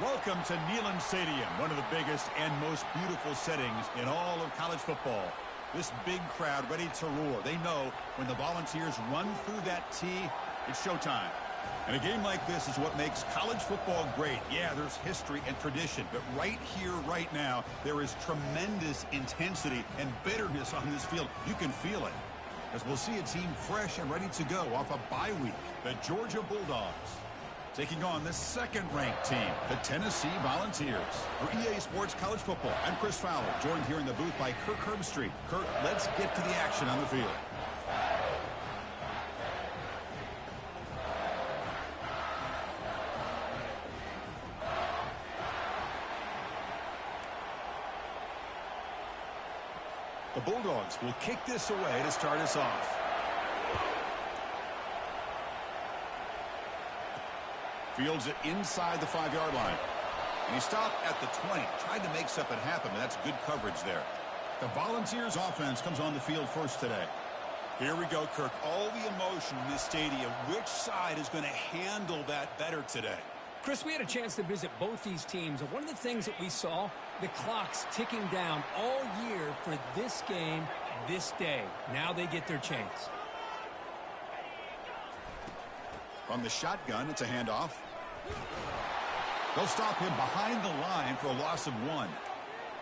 Welcome to Neyland Stadium, one of the biggest and most beautiful settings in all of college football. This big crowd ready to roar. They know when the Volunteers run through that tee, it's showtime. And a game like this is what makes college football great. Yeah, there's history and tradition, but right here, right now, there is tremendous intensity and bitterness on this field. You can feel it, as we'll see a team fresh and ready to go off a bye week, the Georgia Bulldogs, taking on the second-ranked team, the Tennessee Volunteers. For EA Sports College Football, I'm Chris Fowler, joined here in the booth by Kirk Herbstreit. Kirk, let's get to the action on the field. The Bulldogs will kick this away to start us off. Fields it inside the 5-yard line. And he stopped at the 20. Tried to make something happen, but that's good coverage there. The Volunteers offense comes on the field first today. Here we go, Kirk. All the emotion in this stadium. Which side is going to handle that better today? Chris, we had a chance to visit both these teams, and one of the things that we saw, the clock's ticking down all year for this game, this day. Now they get their chance. From the shotgun, it's a handoff. They'll stop him behind the line for a loss of 1.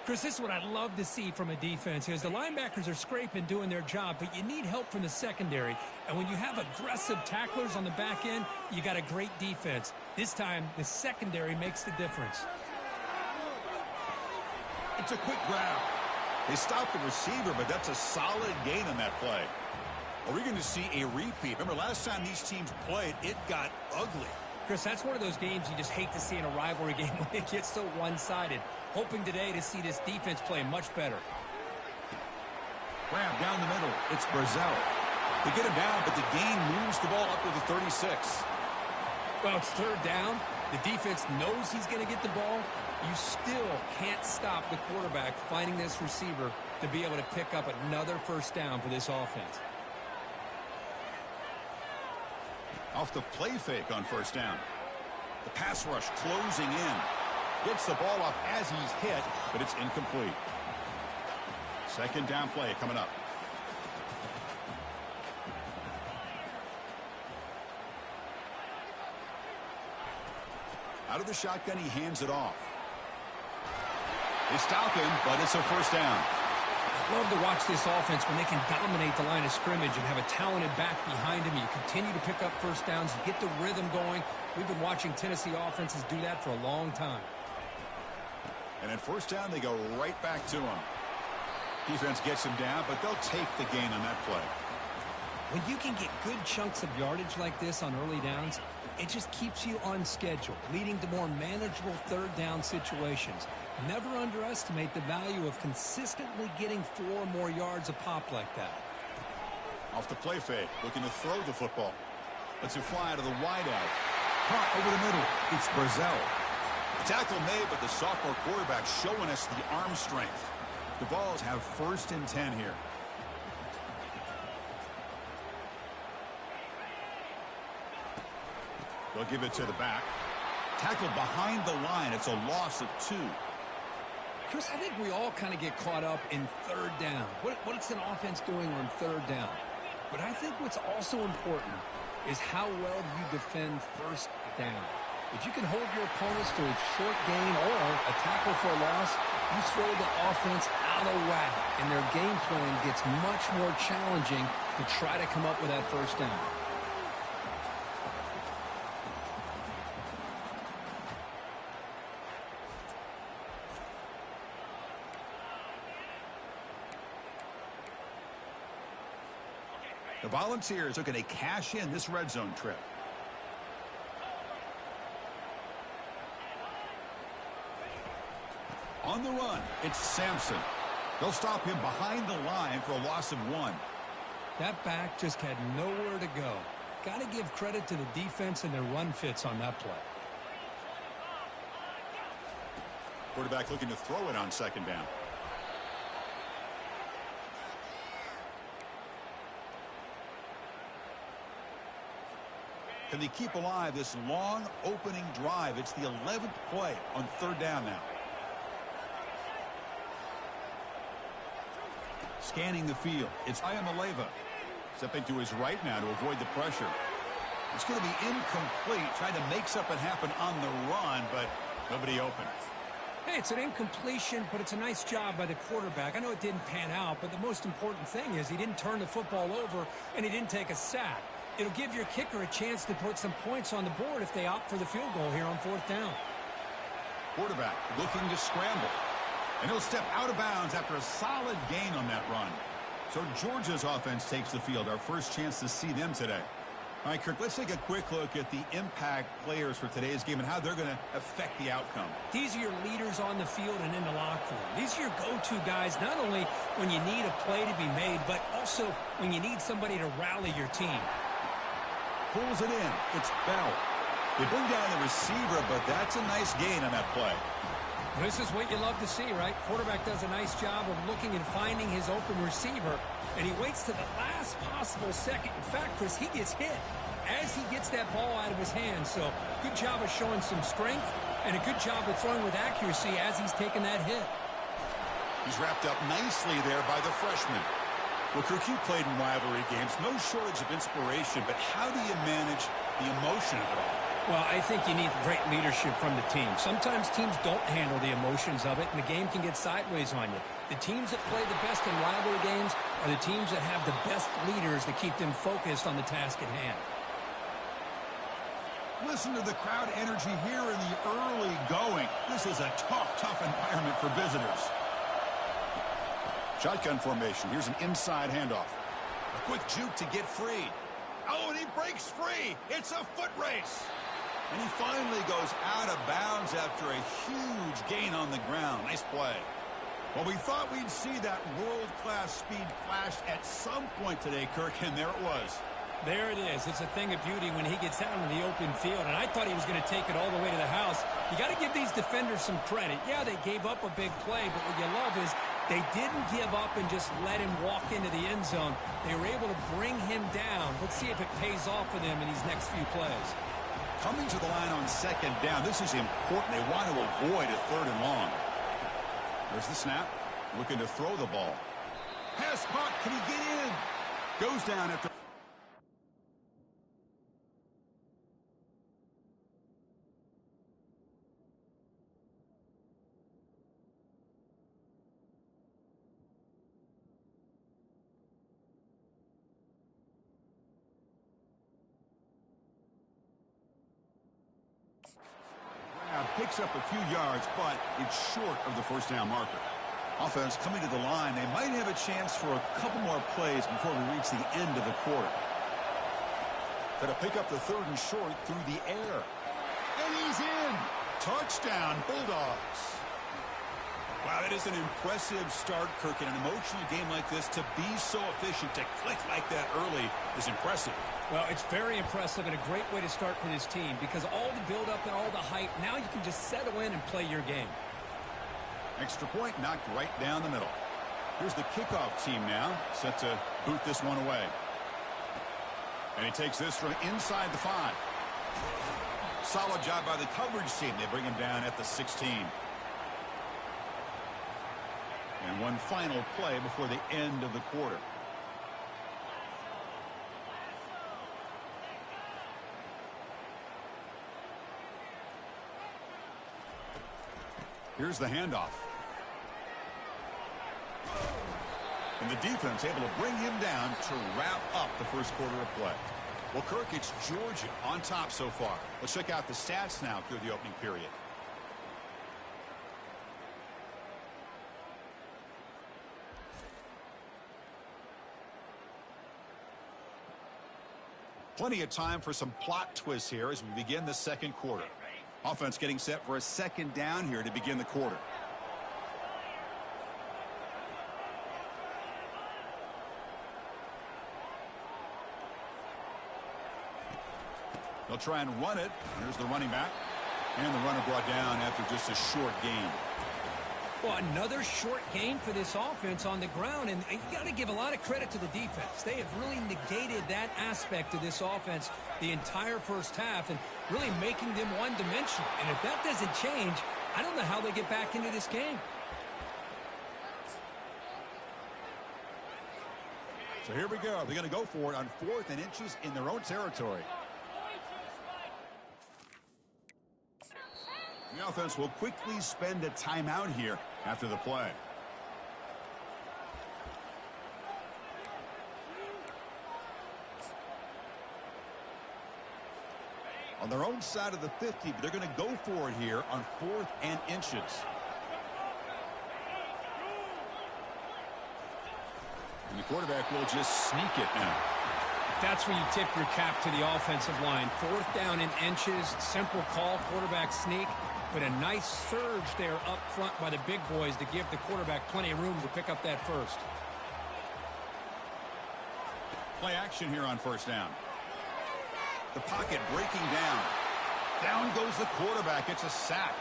Chris, this is what I love to see from a defense, is the linebackers are scraping, doing their job, but you need help from the secondary. And when you have aggressive tacklers on the back end, you got a great defense. This time, the secondary makes the difference. It's a quick grab. They stopped the receiver, but that's a solid gain on that play. Are we going to see a repeat? Remember, last time these teams played, it got ugly. Chris, that's one of those games you just hate to see in a rivalry game when it gets so one-sided. Hoping today to see this defense play much better. Grab down the middle. It's Brazel. They get him down, but the gain moves the ball up to the 36. Well, it's third down. The defense knows he's going to get the ball. You still can't stop the quarterback finding this receiver to be able to pick up another first down for this offense. Off the play fake on first down. The pass rush closing in. Gets the ball off as he's hit, but it's incomplete. Second down play coming up. Out of the shotgun, he hands it off. They stop him, but it's a first down. I love to watch this offense when they can dominate the line of scrimmage and have a talented back behind him. You continue to pick up first downs. You get the rhythm going. We've been watching Tennessee offenses do that for a long time. And at first down, they go right back to him. Defense gets him down, but they'll take the gain on that play. When you can get good chunks of yardage like this on early downs, it just keeps you on schedule, leading to more manageable third down situations. Never underestimate the value of consistently getting 4 or more yards a pop like that. Off the play fake, looking to throw the football. Lets it fly to the wideout. Caught over the middle. It's Brazel. Tackle made, but the sophomore quarterback showing us the arm strength. The Vols have first and 10 here. They'll give it to the back. Tackled behind the line. It's a loss of 2. Chris, I think we all kind of get caught up in third down. What's an offense doing on third down? But I think what's also important is how well you defend first down. If you can hold your opponents to a short gain or a tackle for a loss, you throw the offense out of whack, and their game plan gets much more challenging to try to come up with that first down. The Volunteers are going to cash in this red zone trip. On the run, it's Sampson. They'll stop him behind the line for a loss of 1. That back just had nowhere to go. Got to give credit to the defense and their run fits on that play. Quarterback looking to throw it on second down. Can they keep alive this long opening drive? It's the 11th play on third down now. Scanning the field. It's Ayamaleva. Stepping to his right now to avoid the pressure. It's going to be incomplete. Trying to make something happen on the run, but nobody open. Hey, it's an incompletion, but it's a nice job by the quarterback. I know it didn't pan out, but the most important thing is he didn't turn the football over and he didn't take a sack. It'll give your kicker a chance to put some points on the board if they opt for the field goal here on fourth down. Quarterback looking to scramble. And he'll step out of bounds after a solid gain on that run. So Georgia's offense takes the field. Our first chance to see them today. All right, Kirk, let's take a quick look at the impact players for today's game and how they're going to affect the outcome. These are your leaders on the field and in the locker room. These are your go-to guys, not only when you need a play to be made, but also when you need somebody to rally your team. Pulls it in. It's Bell. They bring down the receiver, but that's a nice gain on that play. This is what you love to see, right? Quarterback does a nice job of looking and finding his open receiver, and he waits to the last possible second. In fact, Chris, he gets hit as he gets that ball out of his hands. So good job of showing some strength and a good job of throwing with accuracy as he's taking that hit. He's wrapped up nicely there by the freshman. Well, Kirk, you played in rivalry games. No shortage of inspiration, but how do you manage the emotion of it all? Well, I think you need great leadership from the team. Sometimes teams don't handle the emotions of it, and the game can get sideways on you. The teams that play the best in rivalry games are the teams that have the best leaders to keep them focused on the task at hand. Listen to the crowd energy here in the early going. This is a tough environment for visitors. Shotgun formation. Here's an inside handoff. A quick juke to get free. Oh, and he breaks free. It's a foot race. And he finally goes out of bounds after a huge gain on the ground. Nice play. Well, we thought we'd see that world-class speed flash at some point today, Kirk, and there it was. There it is. It's a thing of beauty when he gets out in the open field, and I thought he was going to take it all the way to the house. You got to give these defenders some credit. Yeah, they gave up a big play, but what you love is they didn't give up and just let him walk into the end zone. They were able to bring him down. Let's see if it pays off for them in these next few plays. Coming to the line on second down, this is important. They want to avoid a third and long. There's the snap. Looking to throw the ball. Pass caught. Can he get in? Goes down at the... Picks up a few yards, but it's short of the first down marker. Offense coming to the line. They might have a chance for a couple more plays before we reach the end of the quarter. Got to pick up the third and short through the air. And he's in. Touchdown, Bulldogs. Wow, that is an impressive start, Kirk. In an emotional game like this, to be so efficient, to click like that early is impressive. Well, it's very impressive and a great way to start for this team because all the build-up and all the hype, now you can just settle in and play your game. Extra point knocked right down the middle. Here's the kickoff team now, set to boot this one away. And he takes this from inside the 5. Solid job by the coverage team. They bring him down at the 16. And one final play before the end of the quarter. Here's the handoff. And the defense able to bring him down to wrap up the first quarter of play. Well, Kirk, it's Georgia on top so far. Let's check out the stats now through the opening period. Plenty of time for some plot twists here as we begin the second quarter. Offense getting set for a second down here to begin the quarter. They'll try and run it. Here's the running back. And the runner brought down after just a short gain. Well, another short game for this offense on the ground, and you got to give a lot of credit to the defense. They have really negated that aspect of this offense the entire first half and really making them one-dimensional. And if that doesn't change, I don't know how they get back into this game. So here we go. They're going to go for it on 4th and inches in their own territory. The offense will quickly spend a timeout here after the play. On their own side of the 50, but they're going to go for it here on 4th and inches. And the quarterback will just sneak it now. That's where you tip your cap to the offensive line. 4th down in inches, simple call, quarterback sneak. But a nice surge there up front by the big boys to give the quarterback plenty of room to pick up that first. Play action here on 1st down. The pocket breaking down. Down goes the quarterback. It's a sack.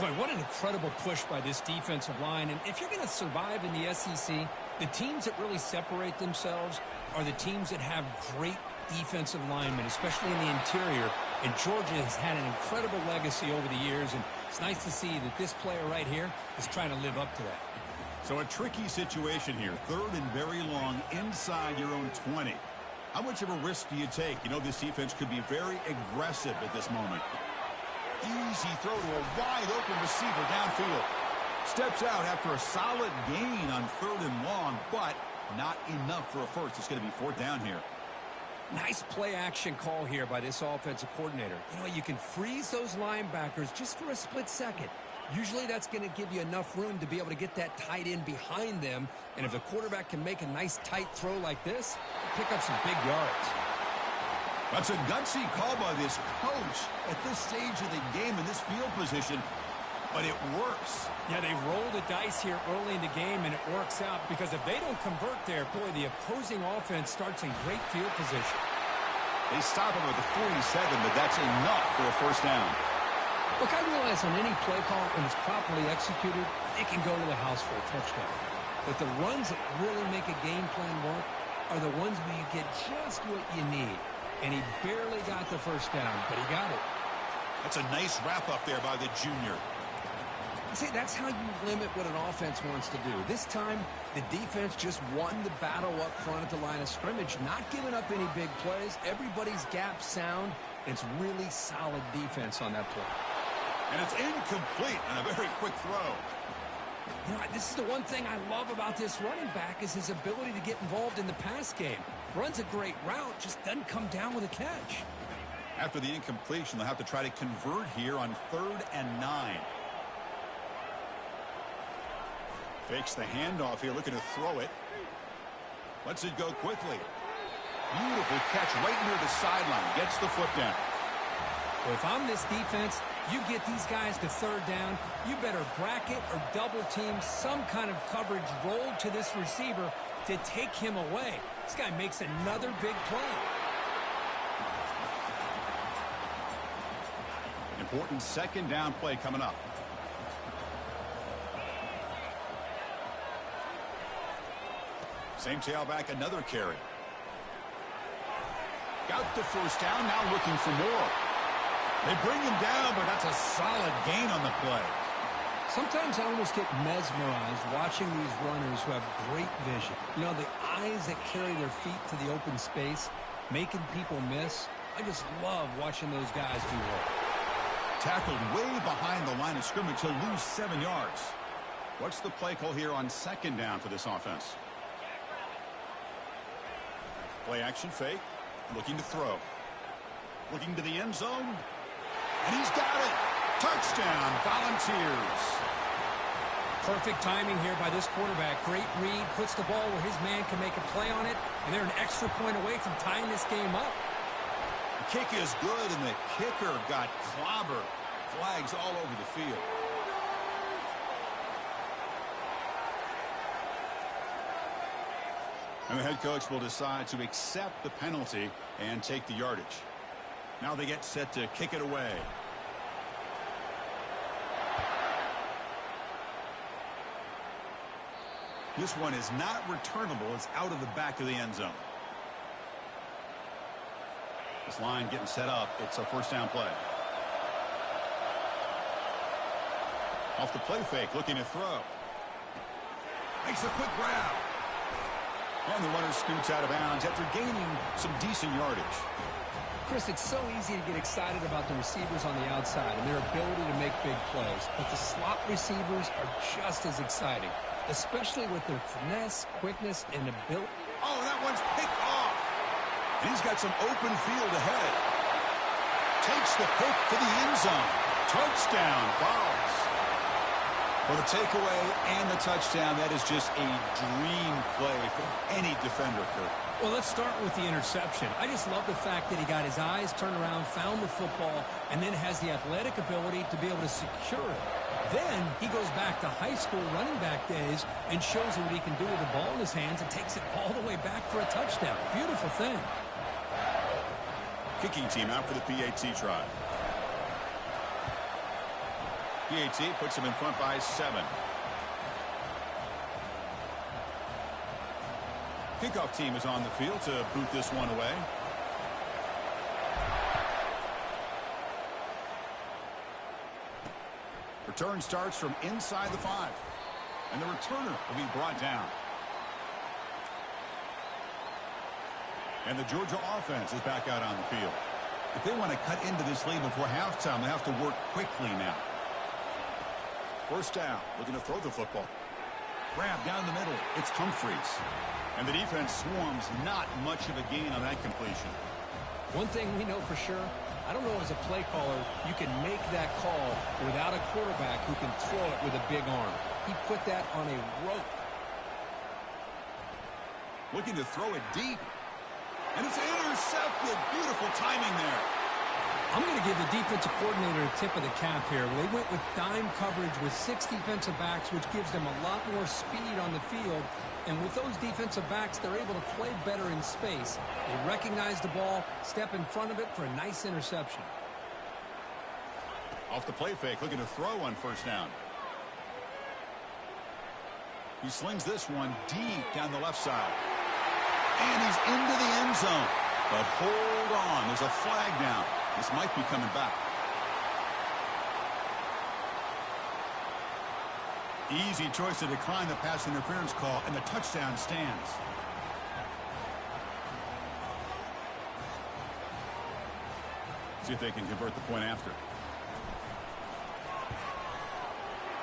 Boy, what an incredible push by this defensive line. And if you're going to survive in the SEC, the teams that really separate themselves are the teams that have great defensive linemen, especially in the interior. And Georgia has had an incredible legacy over the years, and it's nice to see that this player right here is trying to live up to that. So a tricky situation here. 3rd and very long inside your own 20. How much of a risk do you take? You know, this defense could be very aggressive at this moment. Easy throw to a wide-open receiver downfield. Steps out after a solid gain on 3rd and long, but not enough for a first. It's going to be 4th down here. Nice play-action call here by this offensive coordinator. You know, you can freeze those linebackers just for a split second. Usually that's going to give you enough room to be able to get that tight end behind them. And if the quarterback can make a nice tight throw like this, pick up some big yards. That's a gutsy call by this coach at this stage of the game in this field position. But it works. Yeah, they roll the dice here early in the game, and it works out because if they don't convert there, boy, the opposing offense starts in great field position. They stop him at the 47, but that's enough for a 1st down. Look, I realize on any play call, when it's properly executed, it can go to the house for a touchdown. But the runs that really make a game plan work are the ones where you get just what you need. And he barely got the 1st down, but he got it. That's a nice wrap-up there by the junior. See, that's how you limit what an offense wants to do. This time, the defense just won the battle up front at the line of scrimmage, not giving up any big plays. Everybody's gap sound. It's really solid defense on that play. And it's incomplete and a very quick throw. You know, this is the one thing I love about this running back is his ability to get involved in the pass game. Runs a great route, just doesn't come down with a catch. After the incompletion, they'll have to try to convert here on 3rd and 9. Fakes the handoff here, looking to throw it. Lets it go quickly. Beautiful catch right near the sideline. Gets the foot down. Well, if I'm this defense, you get these guys to 3rd down, you better bracket or double team some kind of coverage rolled to this receiver to take him away. This guy makes another big play. Important 2nd down play coming up. Same tailback, another carry. Got the 1st down, now looking for more. They bring him down, but that's a solid gain on the play. Sometimes I almost get mesmerized watching these runners who have great vision. You know, the eyes that carry their feet to the open space, making people miss. I just love watching those guys do work. Tackled way behind the line of scrimmage. He'll lose 7 yards. What's the play call here on 2nd down for this offense? Play action fake. Looking to throw. Looking to the end zone. And he's got it. Touchdown, Volunteers. Perfect timing here by this quarterback. Great read. Puts the ball where his man can make a play on it. And they're an extra point away from tying this game up. The kick is good, and the kicker got clobbered. Flags all over the field. And the head coach will decide to accept the penalty and take the yardage. Now they get set to kick it away. This one is not returnable. It's out of the back of the end zone. This line getting set up. It's a first down play. Off the play fake, looking to throw. Makes a quick grab. And the runner scoots out of bounds after gaining some decent yardage. Chris, it's so easy to get excited about the receivers on the outside and their ability to make big plays. But the slot receivers are just as exciting, especially with their finesse, quickness, and ability. Oh, that one's picked off. And he's got some open field ahead. Takes the pick to the end zone. Touchdown, Balls. For the takeaway and the touchdown, that is just a dream play for any defender, Kurt. Well, let's start with the interception. I just love the fact that he got his eyes turned around, found the football, and then has the athletic ability to be able to secure it. Then he goes back to high school running back days and shows what he can do with the ball in his hands and takes it all the way back for a touchdown. Beautiful thing. Kicking team out for the PAT try. PAT puts him in front by 7. Kickoff team is on the field to boot this one away. Return starts from inside the 5. And the returner will be brought down. And the Georgia offense is back out on the field. If they want to cut into this lead before halftime, they have to work quickly now. First down, looking to throw the football. Grab down the middle. It's Humphreys. And the defense swarms. Not much of a gain on that completion. One thing we know for sure, I don't know as a play caller, you can make that call without a quarterback who can throw it with a big arm. He put that on a rope. Looking to throw it deep. And it's intercepted. Beautiful timing there. I'm going to give the defensive coordinator a tip of the cap here. They went with dime coverage with 6 defensive backs, which gives them a lot more speed on the field. And with those defensive backs, they're able to play better in space. They recognize the ball, step in front of it for a nice interception. Off the play fake, looking to throw on first down. He slings this one deep down the left side. And he's into the end zone. But hold on, there's a flag down. This might be coming back. Easy choice to decline the pass interference call, and the touchdown stands. See if they can convert the point after.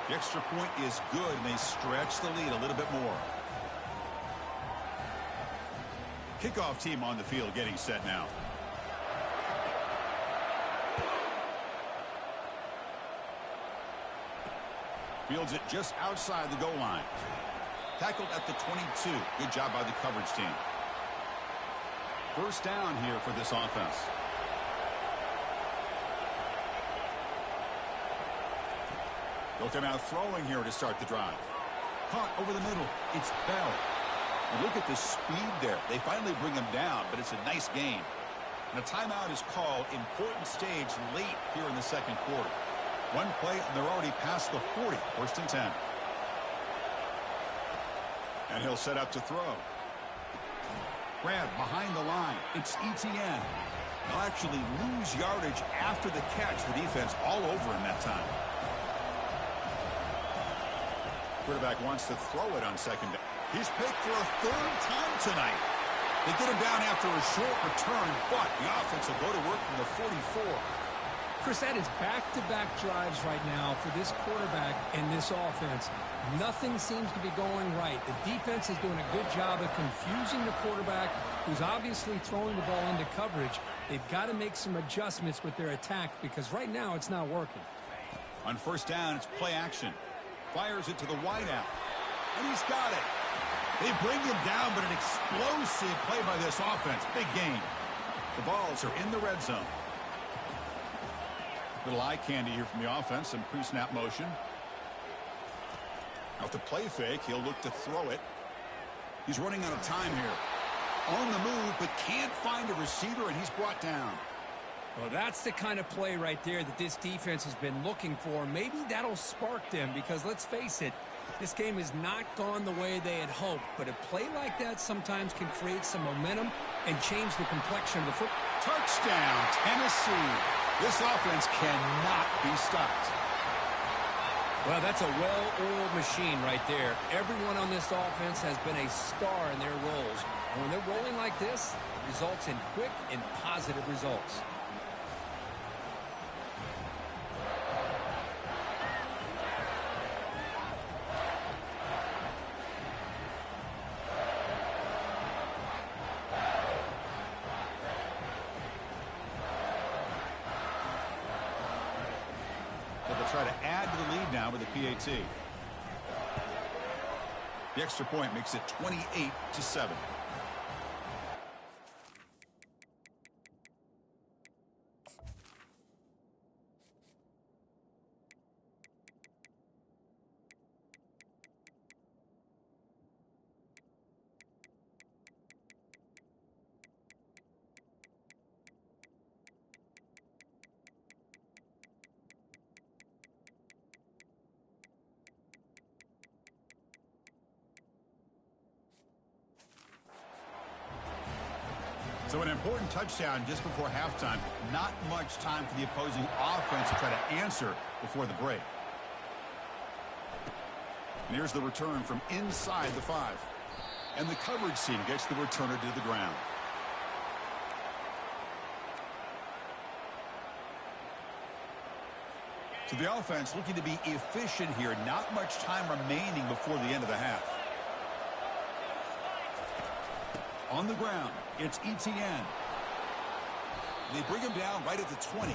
The extra point is good, and they stretch the lead a little bit more. Kickoff team on the field getting set now. Fields it just outside the goal line. Tackled at the 22. Good job by the coverage team. First down here for this offense. They'll come out throwing here to start the drive. Caught over the middle. It's Bell. And look at the speed there. They finally bring him down, but it's a nice gain. And a timeout is called. Important stage late here in the second quarter. One play, and they're already past the 40. First and 10. And he'll set up to throw. Grab behind the line. It's Etienne. They'll actually lose yardage after the catch. The defense all over him that time. Quarterback wants to throw it on second down. He's picked for a 3rd time tonight. They get him down after a short return, but the offense will go to work from the 44. Chris, that is back-to-back drives right now for this quarterback and this offense. Nothing seems to be going right. The defense is doing a good job of confusing the quarterback, who's obviously throwing the ball into coverage. They've got to make some adjustments with their attack because right now it's not working. On first down, it's play action. Fires it to the wideout. And he's got it. They bring him down, but an explosive play by this offense. Big gain. The Balls are in the red zone. Little eye candy here from the offense. Some pre-snap motion. Out the play fake. He'll look to throw it. He's running out of time here. On the move, but can't find a receiver, and he's brought down. Well, that's the kind of play right there that this defense has been looking for. Maybe that'll spark them because, let's face it, This game has not gone the way they had hoped, but a play like that sometimes can create some momentum and change the complexion of the football. Touchdown, Tennessee. This offense cannot be stopped. Well, that's a well-oiled machine right there. Everyone on this offense has been a star in their roles. And when they're rolling like this, it results in quick and positive results. Try to add to the lead now with the PAT. The extra point makes it 28-7. So an important touchdown just before halftime. Not much time for the opposing offense to try to answer before the break. And here's the return from inside the 5. And the coverage team gets the returner to the ground. So the offense looking to be efficient here. Not much time remaining before the end of the half. On the ground, it's Etienne. They bring him down right at the 20.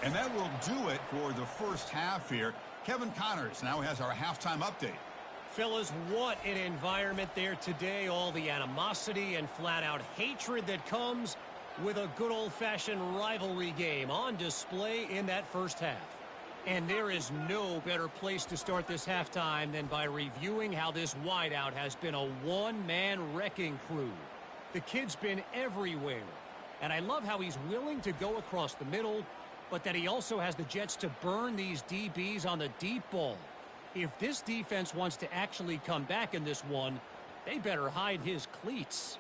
And that will do it for the first half here. Kevin Connors now has our halftime update. Fellas, what an environment there today. All the animosity and flat-out hatred that comes with a good old-fashioned rivalry game on display in that first half. And there is no better place to start this halftime than by reviewing how this wideout has been a one-man wrecking crew. The kid's been everywhere. And I love how he's willing to go across the middle, but that he also has the jets to burn these DBs on the deep ball. If this defense wants to actually come back in this one, they better hide his cleats.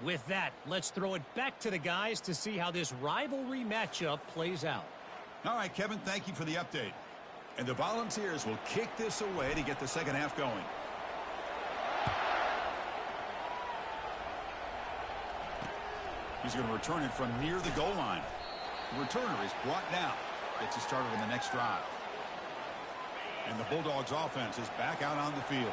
With that, let's throw it back to the guys to see how this rivalry matchup plays out. All right, Kevin, thank you for the update. And the Volunteers will kick this away to get the second half going. He's going to return it from near the goal line. The returner is brought down. Gets you started on the next drive. And the Bulldogs offense is back out on the field.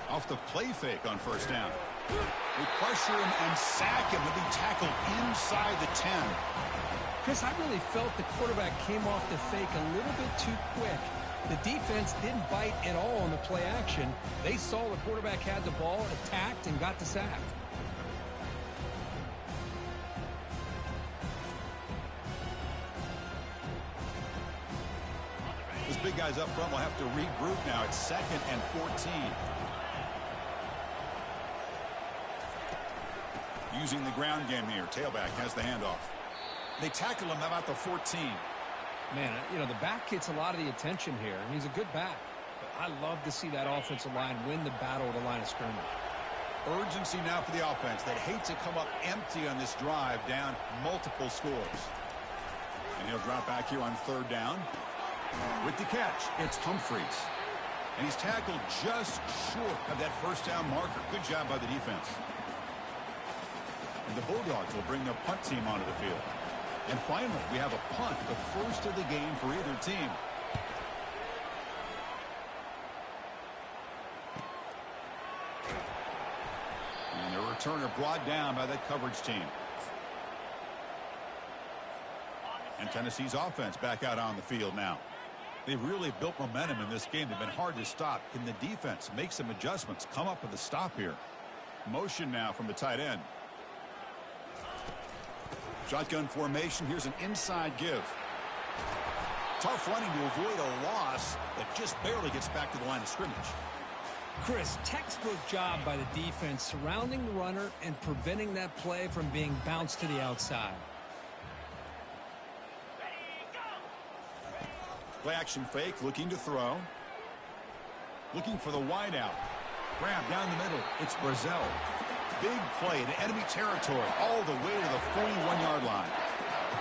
Off the play fake on first down. They pressure him and sack him. He'll be tackled inside the 10. Chris, I really felt the quarterback came off the fake a little bit too quick. The defense didn't bite at all on the play action. They saw the quarterback had the ball, attacked, and got the sack. Those big guys up front will have to regroup now. It's 2nd and 14. Using the ground game here. Tailback has the handoff. They tackle him about the 14. Man, you know, the back gets a lot of the attention here, and he's a good back. But I love to see that offensive line win the battle at the line of scrimmage. Urgency now for the offense. They'd hate to come up empty on this drive, down multiple scores. And he'll drop back here on third down. With the catch, it's Humphreys. And he's tackled just short of that first down marker. Good job by the defense. And the Bulldogs will bring their punt team onto the field. And finally, we have a punt, the first of the game for either team. And the returner brought down by that coverage team. And Tennessee's offense back out on the field now. They've really built momentum in this game. They've been hard to stop. Can the defense make some adjustments, come up with a stop here? Motion now from the tight end. Shotgun formation. Here's an inside give. Tough running to avoid a loss that just barely gets back to the line of scrimmage. Chris, textbook job by the defense surrounding the runner and preventing that play from being bounced to the outside. Play action fake, looking to throw. Looking for the wideout. Grab down the middle. It's Brazil. Big play in enemy territory all the way to the 41-yard line.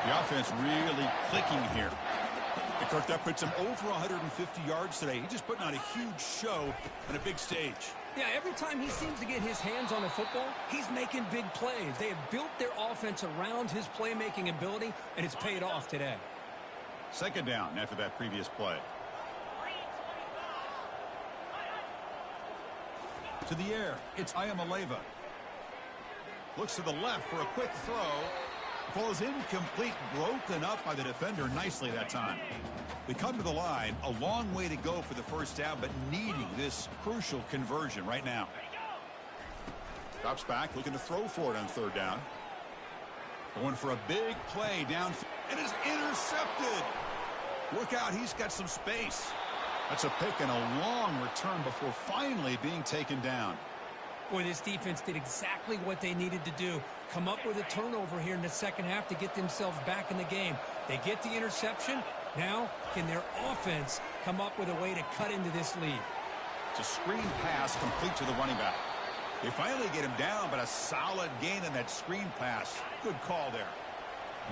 The offense really clicking here. And Kirk, that puts him over 150 yards today. He's just putting on a huge show on a big stage. Yeah, every time he seems to get his hands on the football, he's making big plays. They have built their offense around his playmaking ability, and it's paid off today. Second down after that previous play. To the air, it's Ayamaleva. Looks to the left for a quick throw. Falls incomplete, broken up by the defender nicely that time. We come to the line, a long way to go for the first down, but needing this crucial conversion right now. Drops back, looking to throw for it on third down. Going for a big play down, and is intercepted. Look out, he's got some space. That's a pick and a long return before finally being taken down. Boy, this defense did exactly what they needed to do. Come up with a turnover here in the second half to get themselves back in the game. They get the interception. Now, can their offense come up with a way to cut into this lead? It's a screen pass complete to the running back. They finally get him down, but a solid gain in that screen pass. Good call there.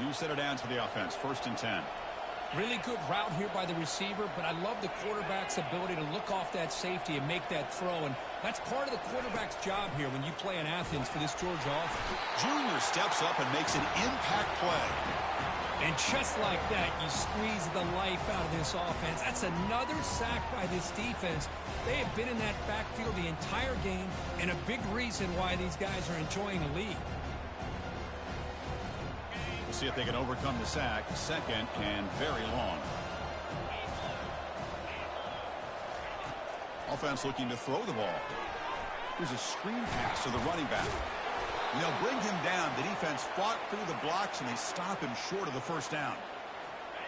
New set of downs for the offense. 1st and 10. Really good route here by the receiver, but I love the quarterback's ability to look off that safety and make that throw. And that's part of the quarterback's job here when you play in Athens for this Georgia offense. Junior steps up and makes an impact play. And just like that, you squeeze the life out of this offense. That's another sack by this defense. They have been in that backfield the entire game, and a big reason why these guys are enjoying the lead. We'll see if they can overcome the sack. Second and very long. Offense looking to throw the ball. Here's a screen pass to the running back. And they'll bring him down. The defense fought through the blocks, and they stop him short of the first down.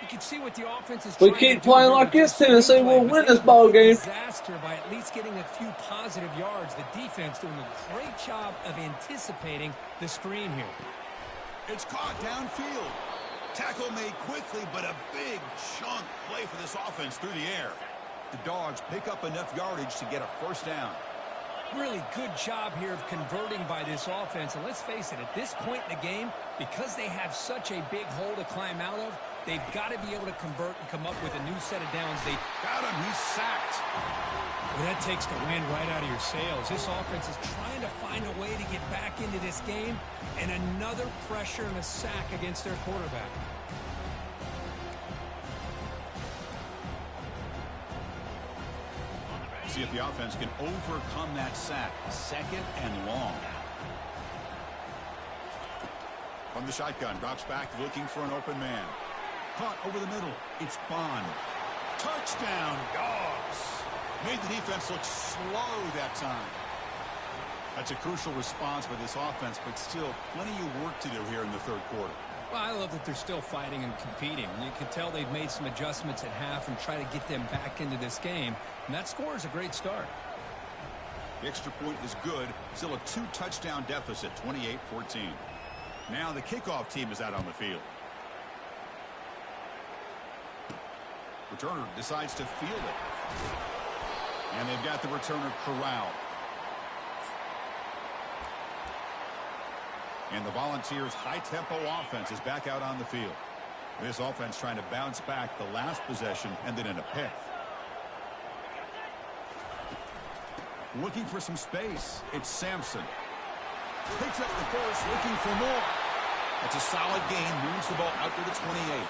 You can see what the offense is we trying keep to do playing like this, Tennessee will win this ball game. Disaster by at least getting a few positive yards. The defense doing a great job of anticipating the screen here. It's caught downfield. Tackle made quickly, but a big chunk play for this offense through the air. The Dogs pick up enough yardage to get a first down. Really good job here of converting by this offense. And let's face it, at this point in the game, because they have such a big hole to climb out of, they've got to be able to convert and come up with a new set of downs. They got him. He's sacked. Well, that takes the wind right out of your sails. This offense is trying to find a way to get back into this game, and another pressure and a sack against their quarterback. See if the offense can overcome that sack. 2nd and long. From the shotgun, drops back looking for an open man. Caught over the middle. It's Bond. Touchdown, Dogs. Made the defense look slow that time. That's a crucial response by this offense, but still plenty of work to do here in the third quarter. Well, I love that they're still fighting and competing. You can tell they've made some adjustments at half and try to get them back into this game. And that score is a great start. The extra point is good. Still a 2-touchdown deficit, 28-14. Now the kickoff team is out on the field. Returner decides to field it. And they've got the returner corralled. And the Volunteers' high-tempo offense is back out on the field. This offense trying to bounce back. The last possession ended in a pick. Looking for some space. It's Sampson. Picks up the first, looking for more. That's a solid gain. Moves the ball out to the 28.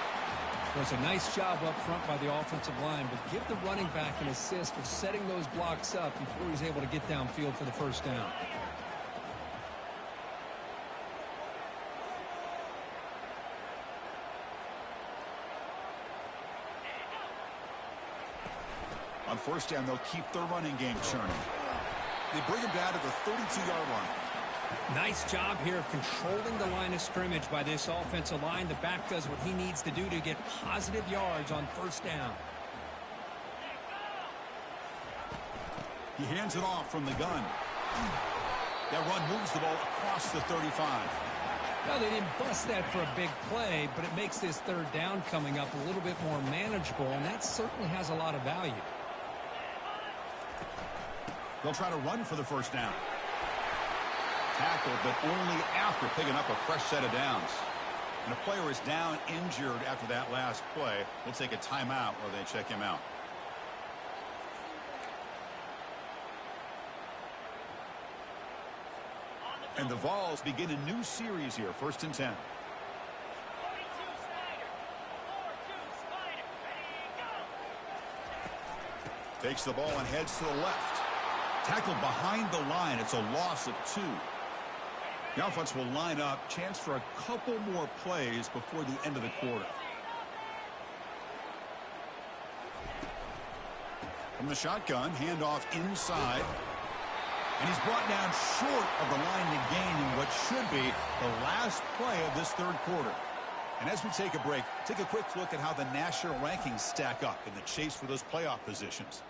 Well, it's a nice job up front by the offensive line, but give the running back an assist for setting those blocks up before he's able to get downfield for the first down. On first down, they'll keep their running game churning. They bring him down to the 32-yard line. Nice job here of controlling the line of scrimmage by this offensive line. The back does what he needs to do to get positive yards on first down. He hands it off from the gun. That run moves the ball across the 35. Well, they didn't bust that for a big play, but it makes this third down coming up a little bit more manageable, and that certainly has a lot of value. They'll try to run for the first down. Tackled, but only after picking up a fresh set of downs. And a player is down injured after that last play. We'll take a timeout while they check him out. And the Vols begin a new series here, 1st and 10. Takes the ball and heads to the left. Tackled behind the line. It's a loss of 2. The offense will line up. Chance for a couple more plays before the end of the quarter. From the shotgun, handoff inside. And he's brought down short of the line to gain in what should be the last play of this third quarter. And as we take a break, take a quick look at how the national rankings stack up in the chase for those playoff positions.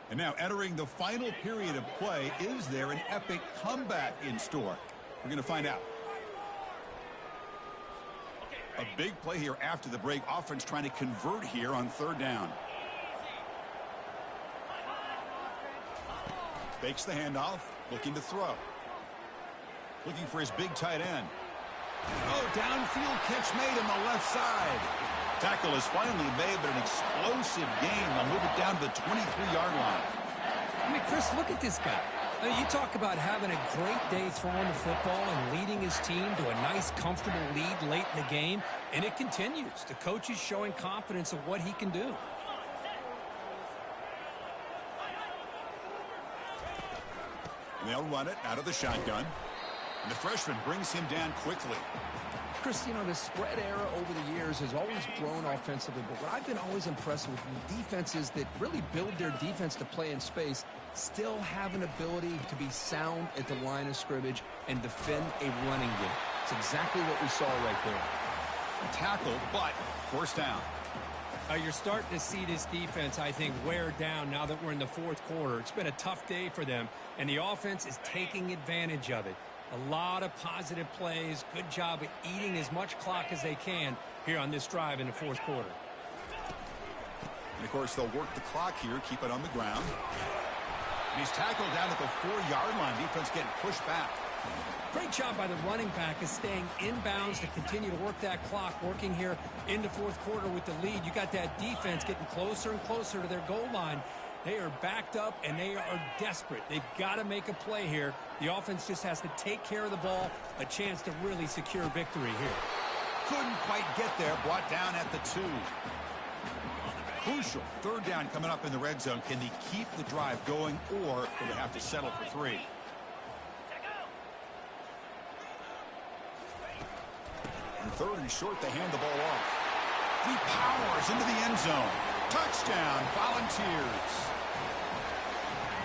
And now entering the final period of play, is there an epic comeback in store? We're going to find out. A big play here after the break. Offense trying to convert here on third down. Fakes the handoff, looking to throw. Looking for his big tight end. Oh, downfield catch made on the left side. Tackle is finally made, but an explosive gain. They'll move it down to the 23-yard line. I mean, Chris, look at this guy. I mean, you talk about having a great day throwing the football and leading his team to a nice, comfortable lead late in the game, and it continues. The coach is showing confidence of what he can do. And they'll run it out of the shotgun. And the freshman brings him down quickly. Chris, you know, the spread era over the years has always grown offensively, but what I've been always impressed with defenses that really build their defense to play in space still have an ability to be sound at the line of scrimmage and defend a running game. It's exactly what we saw right there. Tackled, but first down. You're starting to see this defense, I think, wear down now that we're in the fourth quarter. It's been a tough day for them, and the offense is taking advantage of it. A lot of positive plays. Good job at eating as much clock as they can here on this drive in the fourth quarter. And, of course, they'll work the clock here, keep it on the ground. And he's tackled down at the 4-yard line. Defense getting pushed back. Great job by the running back is staying inbounds to continue to work that clock, working here in the fourth quarter with the lead. You got that defense getting closer and closer to their goal line. They are backed up, and they are desperate. They've got to make a play here. The offense just has to take care of the ball, a chance to really secure victory here. Couldn't quite get there, brought down at the 2. Crucial third down coming up in the red zone. Can they keep the drive going, or will they have to settle for 3? And third and short, they hand the ball off. He powers into the end zone. Touchdown, Volunteers.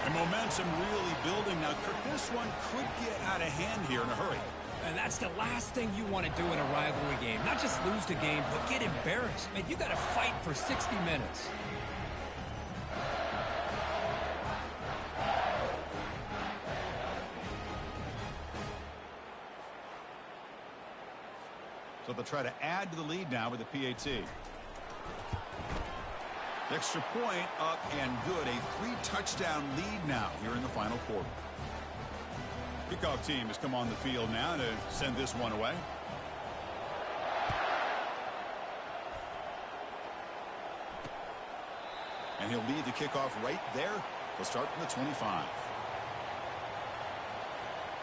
And momentum really building now. This one could get out of hand here in a hurry. And that's the last thing you want to do in a rivalry game. Not just lose the game, but get embarrassed. Man, you got to fight for 60 minutes. So they'll try to add to the lead now with the PAT. Extra point up and good. A 3-touchdown lead now here in the final quarter. Kickoff team has come on the field now to send this one away. And he'll lead the kickoff right there. They'll start from the 25.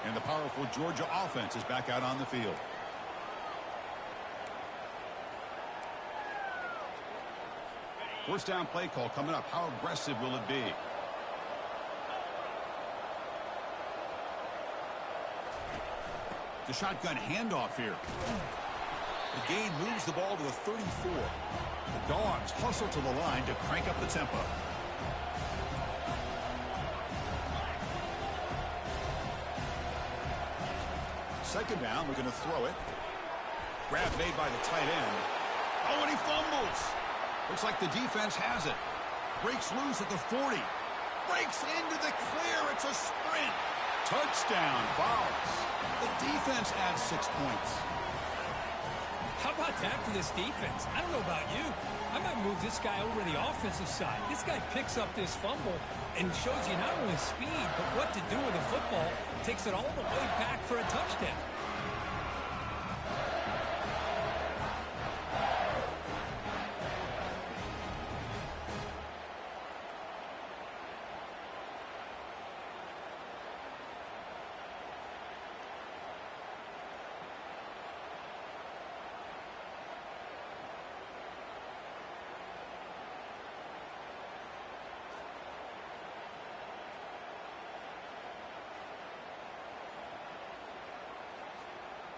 And the powerful Georgia offense is back out on the field. First down play call coming up. How aggressive will it be? The shotgun handoff here. The gain moves the ball to the 34. The Dogs hustle to the line to crank up the tempo. Second down, we're going to throw it. Grab made by the tight end. Oh, and he fumbles. Looks like the defense has it. Breaks loose at the 40. Breaks into the clear. It's a sprint. Touchdown, Vols. The defense adds 6 points. How about that for this defense? I don't know about you. I might move this guy over to the offensive side. This guy picks up this fumble and shows you not only speed, but what to do with the football. Takes it all the way back for a touchdown.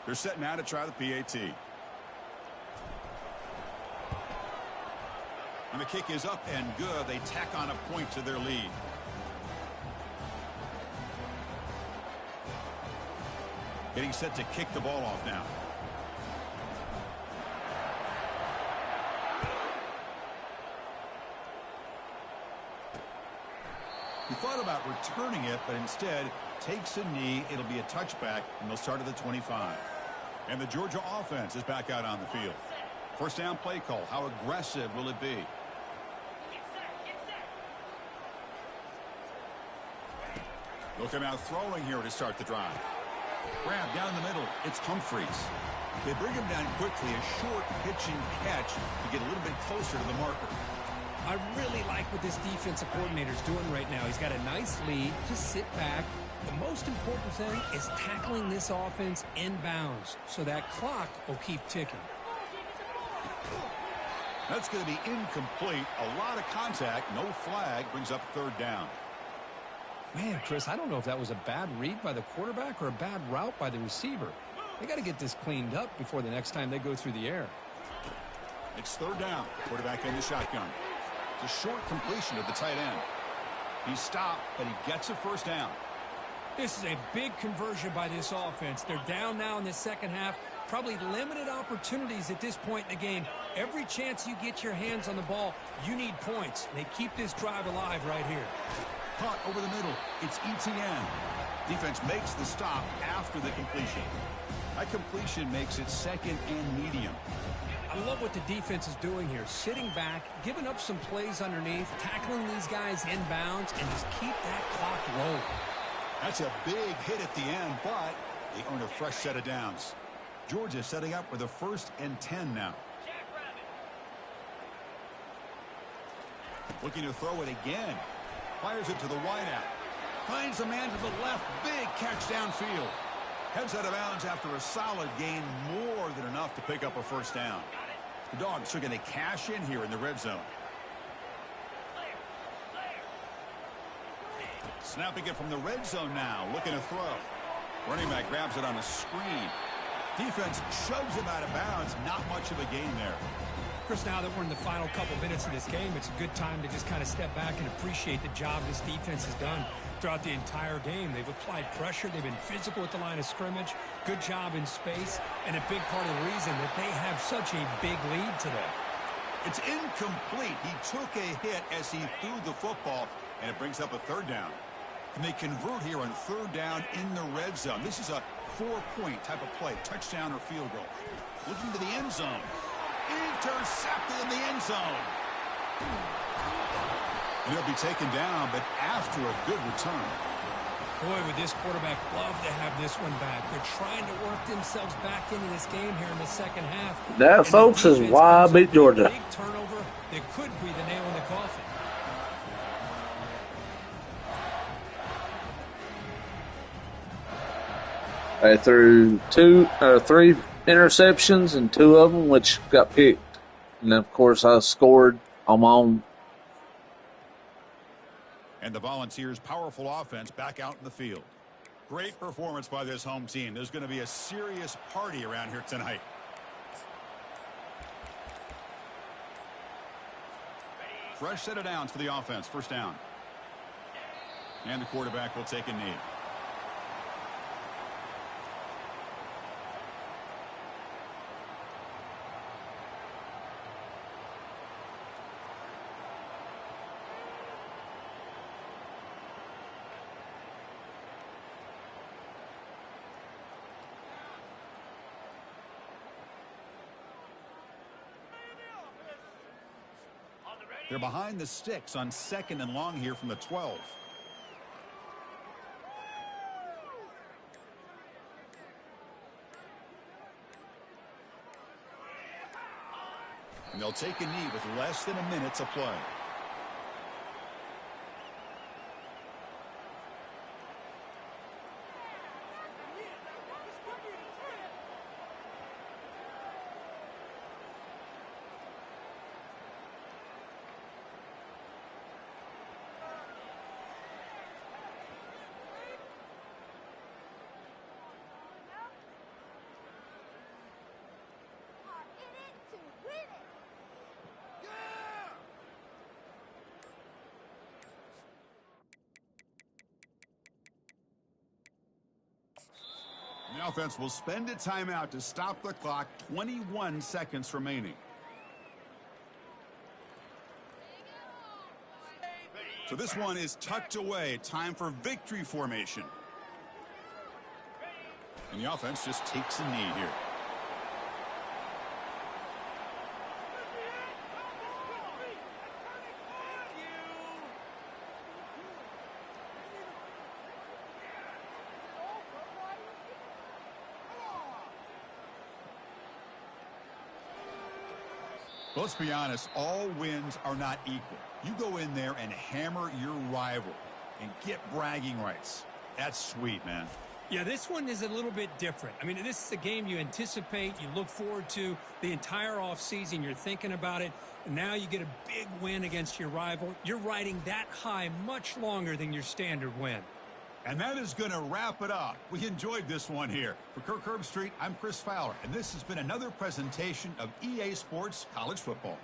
They're set now to try the PAT. And the kick is up and good. They tack on a point to their lead. Getting set to kick the ball off now. He thought about returning it, but instead takes a knee. It'll be a touchback, and they'll start at the 25. And the Georgia offense is back out on the field. First down play call. How aggressive will it be? Looking out throwing here to start the drive. Grab down the middle. It's Humphreys. They bring him down quickly. A short pitching catch to get a little bit closer to the marker. I really like what this defensive coordinator is doing right now. He's got a nice lead. Just sit back. The most important thing is tackling this offense inbounds so that clock will keep ticking. That's going to be incomplete. A lot of contact. No flag. Brings up third down. Man, Chris, I don't know if that was a bad read by the quarterback or a bad route by the receiver. They got to get this cleaned up before the next time they go through the air. It's third down. Quarterback in the shotgun. It's a short completion to the tight end. He's stopped, but he gets a first down. This is a big conversion by this offense. They're down now in the second half. Probably limited opportunities at this point in the game. Every chance you get your hands on the ball, you need points. They keep this drive alive right here. Caught over the middle. It's ETN. Defense makes the stop after the completion. That completion makes it second and medium. I love what the defense is doing here. Sitting back, giving up some plays underneath, tackling these guys inbounds, and just keep that clock rolling. That's a big hit at the end, but they earn a fresh set of downs. Georgia setting up with a 1st and 10 now. Looking to throw it again. Fires it to the wideout. Finds a man to the left. Big catch downfield. Heads out of bounds after a solid gain, more than enough to pick up a first down. The Dogs are going to cash in here in the red zone. Snapping it from the red zone now, looking to throw. Running back grabs it on a screen. Defense shoves him out of bounds. Not much of a gain there. Chris, now that we're in the final couple minutes of this game, it's a good time to just kind of step back and appreciate the job this defense has done throughout the entire game. They've applied pressure. They've been physical at the line of scrimmage. Good job in space. And a big part of the reason that they have such a big lead today. It's incomplete. He took a hit as he threw the football, and it brings up a third down. And they convert here on third down in the red zone. This is a 4-point type of play, touchdown or field goal. Looking to the end zone. Intercepted in the end zone. And he'll be taken down, but after a good return. Boy, would this quarterback love to have this one back. They're trying to work themselves back into this game here in the second half. That, folks, is why I beat Georgia. Big turnover that could be the nail in the coffin. They threw 3 interceptions, and 2 of them which got picked. And then, of course, I scored on my own. And the Volunteers' powerful offense back out in the field. Great performance by this home team. There's going to be a serious party around here tonight. Fresh set of downs for the offense. First down. And the quarterback will take a knee. They're behind the sticks on 2nd and long here from the 12. And they'll take a knee with less than a minute to play. The offense will spend a timeout to stop the clock. 21 seconds remaining. So this one is tucked away. Time for victory formation. And the offense just takes a knee here. Let's be honest, all wins are not equal. You go in there and hammer your rival and get bragging rights. That's sweet, man. Yeah, this one is a little bit different. I mean, this is a game you anticipate, you look forward to the entire offseason. You're thinking about it. And now you get a big win against your rival. You're riding that high much longer than your standard win. And that is going to wrap it up. We enjoyed this one here. For Kirk Herbstreit, I'm Chris Fowler, and this has been another presentation of EA Sports College Football.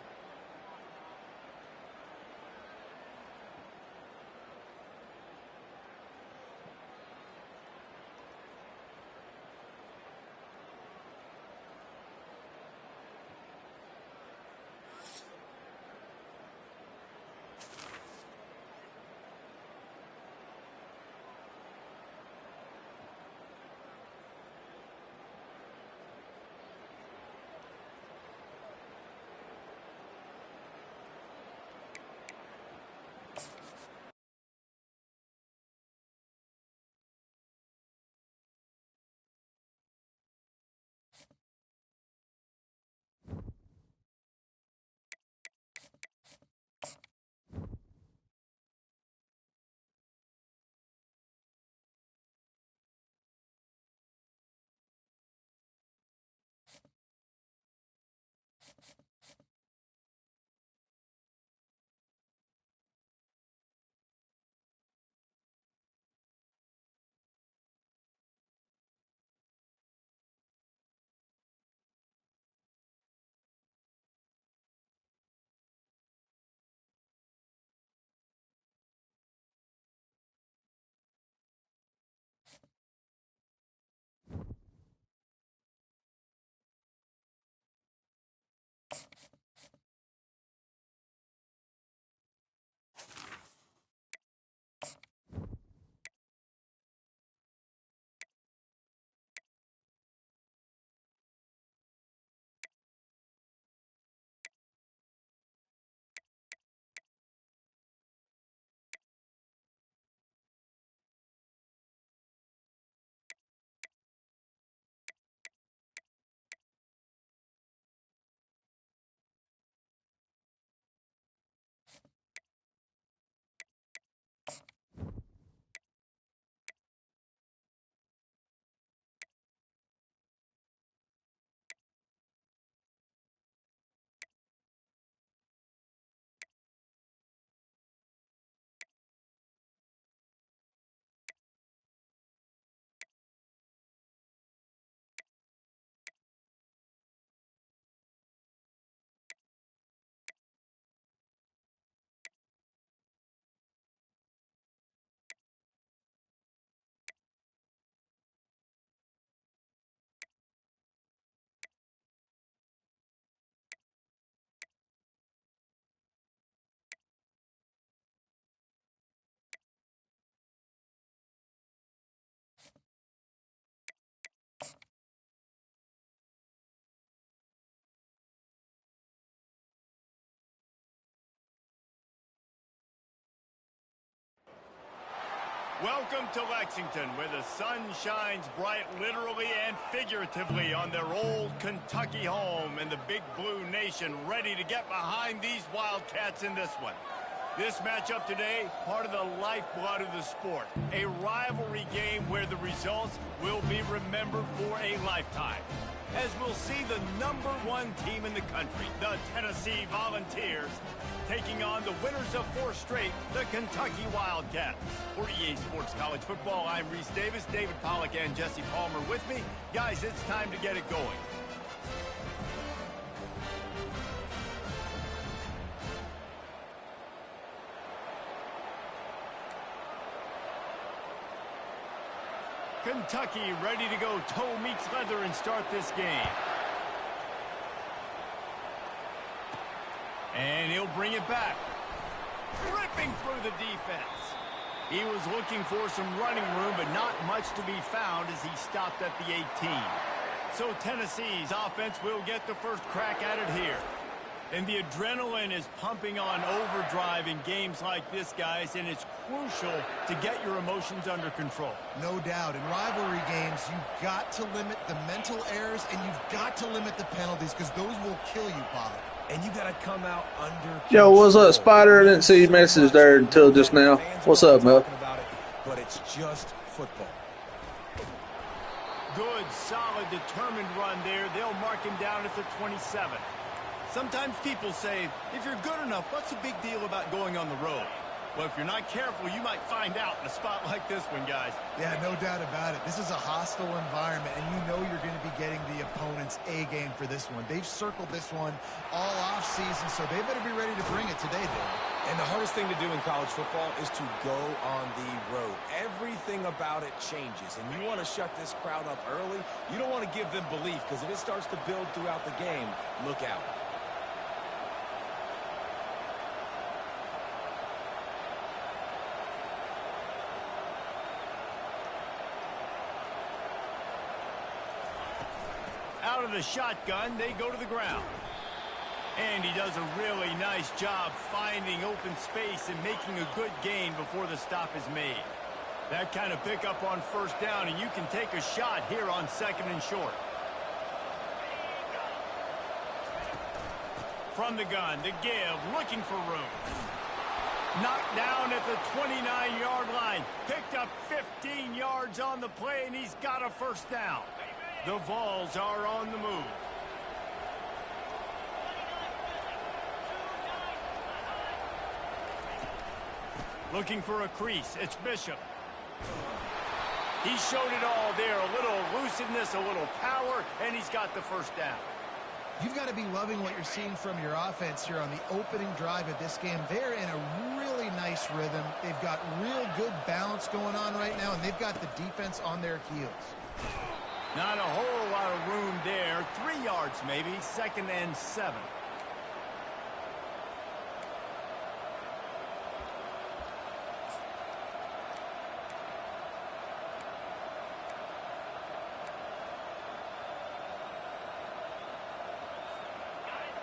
Welcome to Lexington, where the sun shines bright literally and figuratively on their old Kentucky home, and the Big Blue Nation ready to get behind these Wildcats in this one. This matchup today, part of the lifeblood of the sport. A rivalry game where the results will be remembered for a lifetime. As we'll see the #1 team in the country, the Tennessee Volunteers, taking on the winners of 4 straight, the Kentucky Wildcats. For EA Sports College Football, I'm Reese Davis, David Pollack and Jesse Palmer with me. Guys, it's time to get it going. Kentucky ready to go toe meets leather and start this game. And he'll bring it back. Ripping through the defense. He was looking for some running room, but not much to be found as he stopped at the 18. So Tennessee's offense will get the first crack at it here. And the adrenaline is pumping on overdrive in games like this, guys, and it's crucial to get your emotions under control. No doubt. In rivalry games, you've got to limit the mental errors, and you've got to limit the penalties, because those will kill you, Pollard. And you got to come out under control. Yo, what's up, Spider? I didn't see your message there until just now. What's up, Mel? But it's just football. Good, solid, determined run there. They'll mark him down at the 27. Sometimes people say, if you're good enough, what's the big deal about going on the road? Well, if you're not careful, you might find out in a spot like this one, guys. Yeah, no doubt about it. This is a hostile environment, and you know you're going to be getting the opponent's A game for this one. They've circled this one all offseason, so they better be ready to bring it today, Dave. And the hardest thing to do in college football is to go on the road. Everything about it changes, and you want to shut this crowd up early. You don't want to give them belief, because if it starts to build throughout the game, look out. Out of the shotgun, they go to the ground. And he does a really nice job finding open space and making a good gain before the stop is made. That kind of pickup on first down, and you can take a shot here on 2nd and short. From the gun, the give, looking for room. Knocked down at the 29-yard line. Picked up 15 yards on the play, and he's got a first down. The Vols are on the move. Looking for a crease. It's Bishop. He showed it all there. A little elusiveness, a little power, and he's got the first down. You've got to be loving what you're seeing from your offense here on the opening drive of this game. They're in a really nice rhythm. They've got real good balance going on right now, and they've got the defense on their heels. Not a whole lot of room there. 3 yards maybe. 2nd and 7.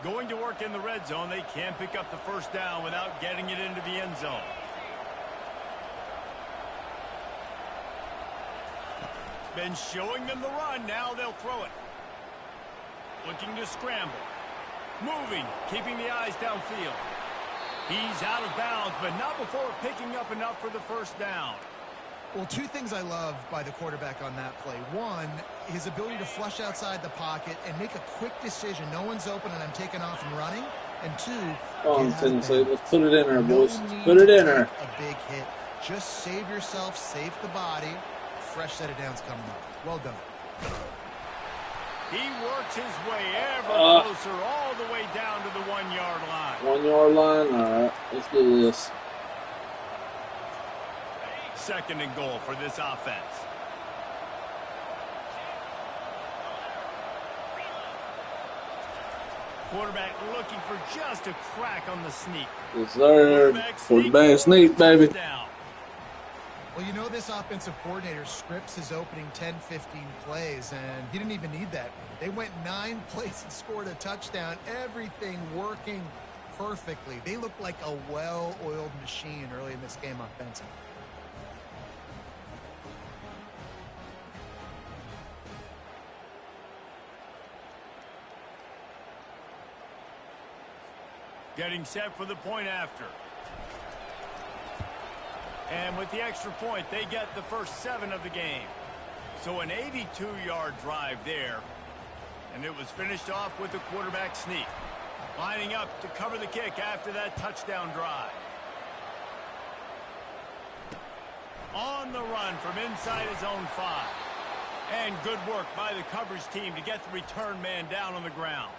Going to work in the red zone. They can't pick up the first down without getting it into the end zone. Been showing them the run. Now they'll throw it. Looking to scramble. Moving. Keeping the eyes downfield. He's out of bounds, but not before picking up enough for the first down. Well, 2 things I love by the quarterback on that play. 1, his ability to flush outside the pocket and make a quick decision. No one's open, and I'm taking off and running. And 2, on Tennessee. Let's put it in there, boys. Put it in there. A big hit. Just save yourself, save the body. Fresh set of downs coming up. Well done. He works his way ever closer, all the way down to the 1-yard line. 1-yard line? All right, let's do this. 2nd and goal for this offense. Quarterback looking for just a crack on the sneak. Yes, sir. Quarterback sneak, baby. Down. Well, you know this offensive coordinator scripts his opening 10, 15 plays, and he didn't even need that. They went 9 plays and scored a touchdown. Everything working perfectly. They looked like a well-oiled machine early in this game offensively. Getting set for the point after. And with the extra point, they get the first 7 of the game. So an 82-yard drive there. And it was finished off with a quarterback sneak. Lining up to cover the kick after that touchdown drive. On the run from inside his own 5. And good work by the coverage team to get the return man down on the ground.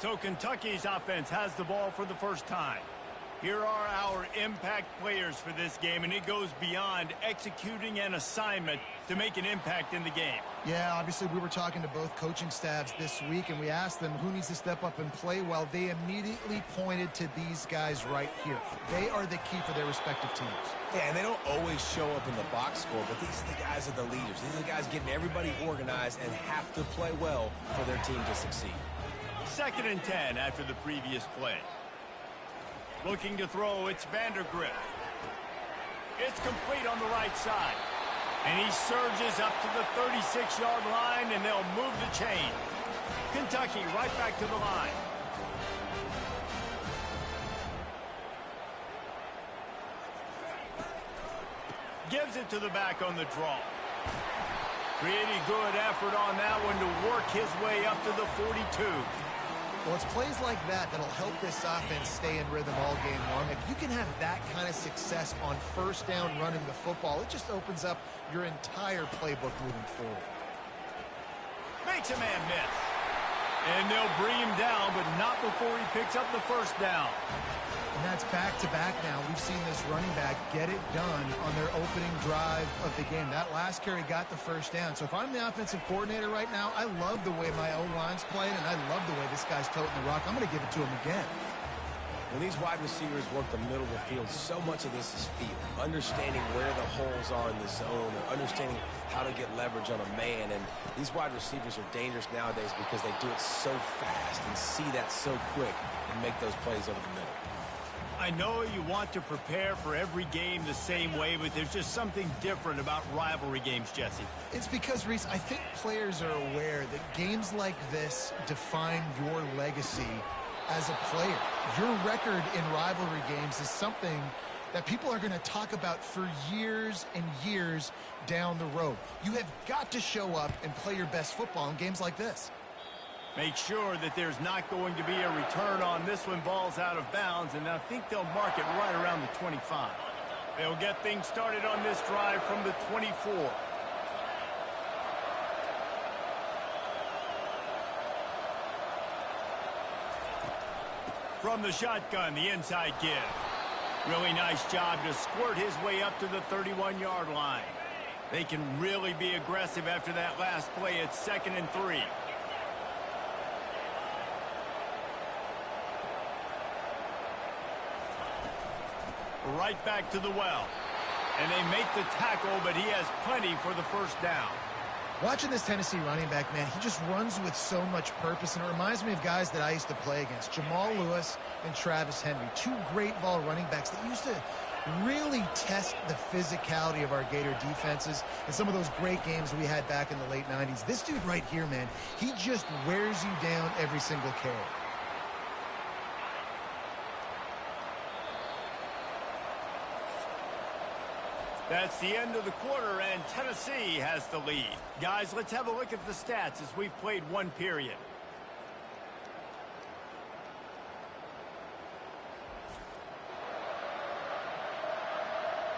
So Kentucky's offense has the ball for the first time. Here are our impact players for this game, and it goes beyond executing an assignment to make an impact in the game. Yeah, obviously we were talking to both coaching staffs this week, and we asked them who needs to step up and play well. They immediately pointed to these guys right here. They are the key for their respective teams. Yeah, and they don't always show up in the box score, but these are the guys that are the leaders. These are the guys getting everybody organized and have to play well for their team to succeed. 2nd and 10 after the previous play. Looking to throw, it's Vandergrift. It's complete on the right side. And he surges up to the 36-yard line, and they'll move the chain. Kentucky right back to the line. Gives it to the back on the draw. Pretty good effort on that one to work his way up to the 42. Well, it's plays like that that'll help this offense stay in rhythm all game long. If you can have that kind of success on first down running the football, it just opens up your entire playbook moving forward. Makes a man miss. And they'll bring him down, but not before he picks up the first down. And that's back-to-back now. We've seen this running back get it done on their opening drive of the game. That last carry got the first down. So if I'm the offensive coordinator right now, I love the way my O-line's playing, and I love the way this guy's toting the rock. I'm going to give it to him again. When these wide receivers work the middle of the field, so much of this is feel. Understanding where the holes are in the zone, or understanding how to get leverage on a man. And these wide receivers are dangerous nowadays because they do it so fast and see that so quick and make those plays over the middle. I know you want to prepare for every game the same way, but there's just something different about rivalry games, Jesse. It's because, Reese, I think players are aware that games like this define your legacy as a player. Your record in rivalry games is something that people are going to talk about for years and years down the road. You have got to show up and play your best football in games like this. Make sure that there's not going to be a return on this one. Ball's out of bounds, and I think they'll mark it right around the 25. They'll get things started on this drive from the 24. From the shotgun, the inside give. Really nice job to squirt his way up to the 31-yard line. They can really be aggressive after that last play. It's 2nd and 3. Right back to the well. And they make the tackle, but he has plenty for the first down. Watching this Tennessee running back, man, he just runs with so much purpose, and it reminds me of guys that I used to play against, Jamal Lewis and Travis Henry, 2 great ball running backs that used to really test the physicality of our Gator defenses and some of those great games we had back in the late 90s. This dude right here, man, he just wears you down every single carry. That's the end of the quarter, and Tennessee has the lead. Guys, let's have a look at the stats as we've played one period.